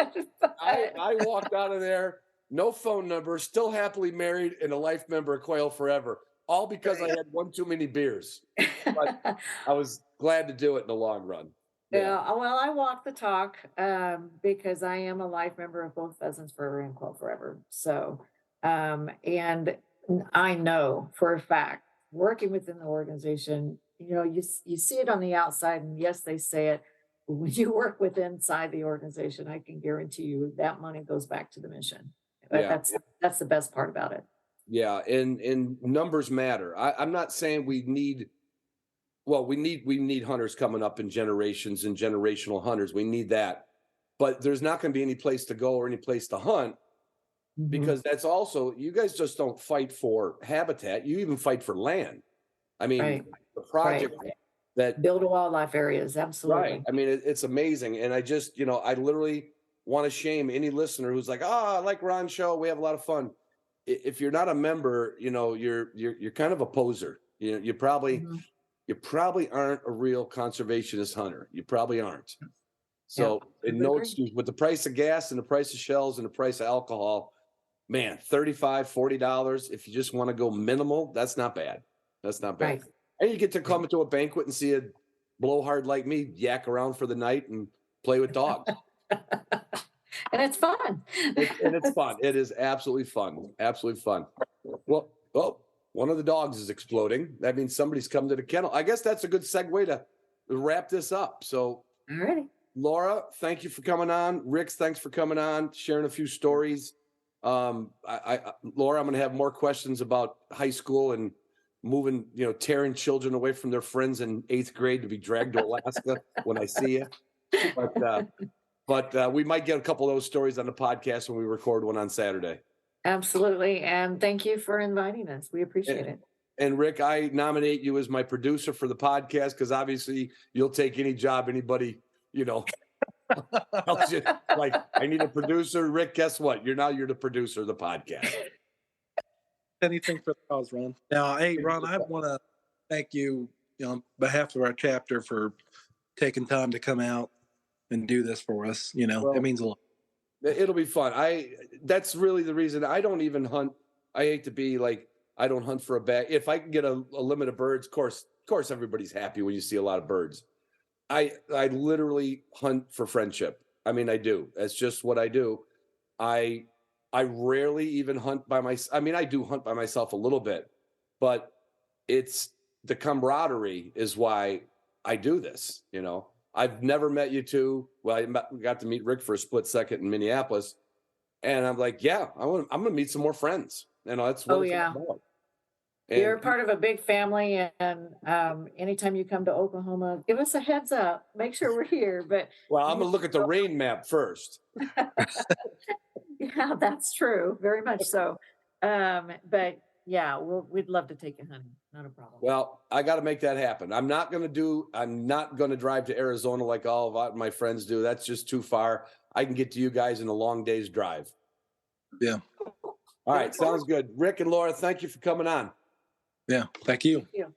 I walked out of there, no phone number, still happily married, and a life member of Quail Forever, all because I had one too many beers. But I was glad to do it in the long run. Yeah, well, I walk the talk because I am a life member of both Pheasants Forever and Quail Forever. So, and I know for a fact, working within the organization, you see it on the outside, and yes, they say it. But when you work with inside the organization, I can guarantee you that money goes back to the mission. But Yeah. that's the best part about it. Yeah, and numbers matter. I'm not saying we need. Well, we need hunters coming up in generations and generational hunters. We need that, but there's not going to be any place to go or any place to hunt Mhm. because that's also you guys just don't fight for habitat. You even fight for land. I mean, Right. the project Right. that Build wildlife areas, right. absolutely. I mean, it's amazing, and I just I literally want to shame any listener who's like, oh, I like Ron's show. We have a lot of fun. If you're not a member, you're kind of a poser. You probably. Mhm. You probably aren't a real conservationist hunter. You probably aren't. So, Yep, and I no agree. excuse with the price of gas and the price of shells and the price of alcohol, man, $35, $40. If you just want to go minimal, that's not bad. That's not bad. Right. And you get to come to a banquet and see a blowhard like me yak around for the night and play with dogs. And it's fun. And it's fun. It is absolutely fun. Absolutely fun. Well, one of the dogs is exploding. That means somebody's come to the kennel. I guess that's a good segue to wrap this up. So, All righty. Laura, thank you for coming on. Rick, thanks for coming on, sharing a few stories. Laura, I'm going to have more questions about high school and moving, tearing children away from their friends in 8th grade to be dragged to Alaska when I see you. But we might get a couple of those stories on the podcast when we record one on Saturday. Absolutely. And thank you for inviting us. We appreciate it. And Rick, I nominate you as my producer for the podcast because obviously you'll take any job anybody, tells you. Like, I need a producer. Rick, guess what? You're the producer of the podcast. Anything for the cause, Ron. Now, hey, Ron, I want to thank you, on behalf of our chapter for taking time to come out and do this for us. Well, it means a lot. It'll be fun. That's really the reason I don't even hunt. I hate to be like, I don't hunt for a bag. If I can get a limit of birds, of course, everybody's happy when you see a lot of birds. I literally hunt for friendship. I mean, I do. That's just what I do. I rarely even hunt by myself. I mean, I do hunt by myself a little bit, but it's the camaraderie is why I do this. I've never met you two. Well, I got to meet Rick for a split second in Minneapolis, and I'm like, yeah, I'm going to meet some more friends. That's what it's about. You're part of a big family, and anytime you come to Oklahoma, give us a heads up. Make sure we're here. But well, I'm going to look at the rain map first. Yeah, that's true. Very much so. But yeah, we'd love to take you hunting. Not a problem. Well, I got to make that happen. I'm not going to drive to Arizona like all of my friends do. That's just too far. I can get to you guys in a long day's drive. Yeah. All right. Sounds good. Rick and Laura, thank you for coming on. Yeah. Thank you. Thank you.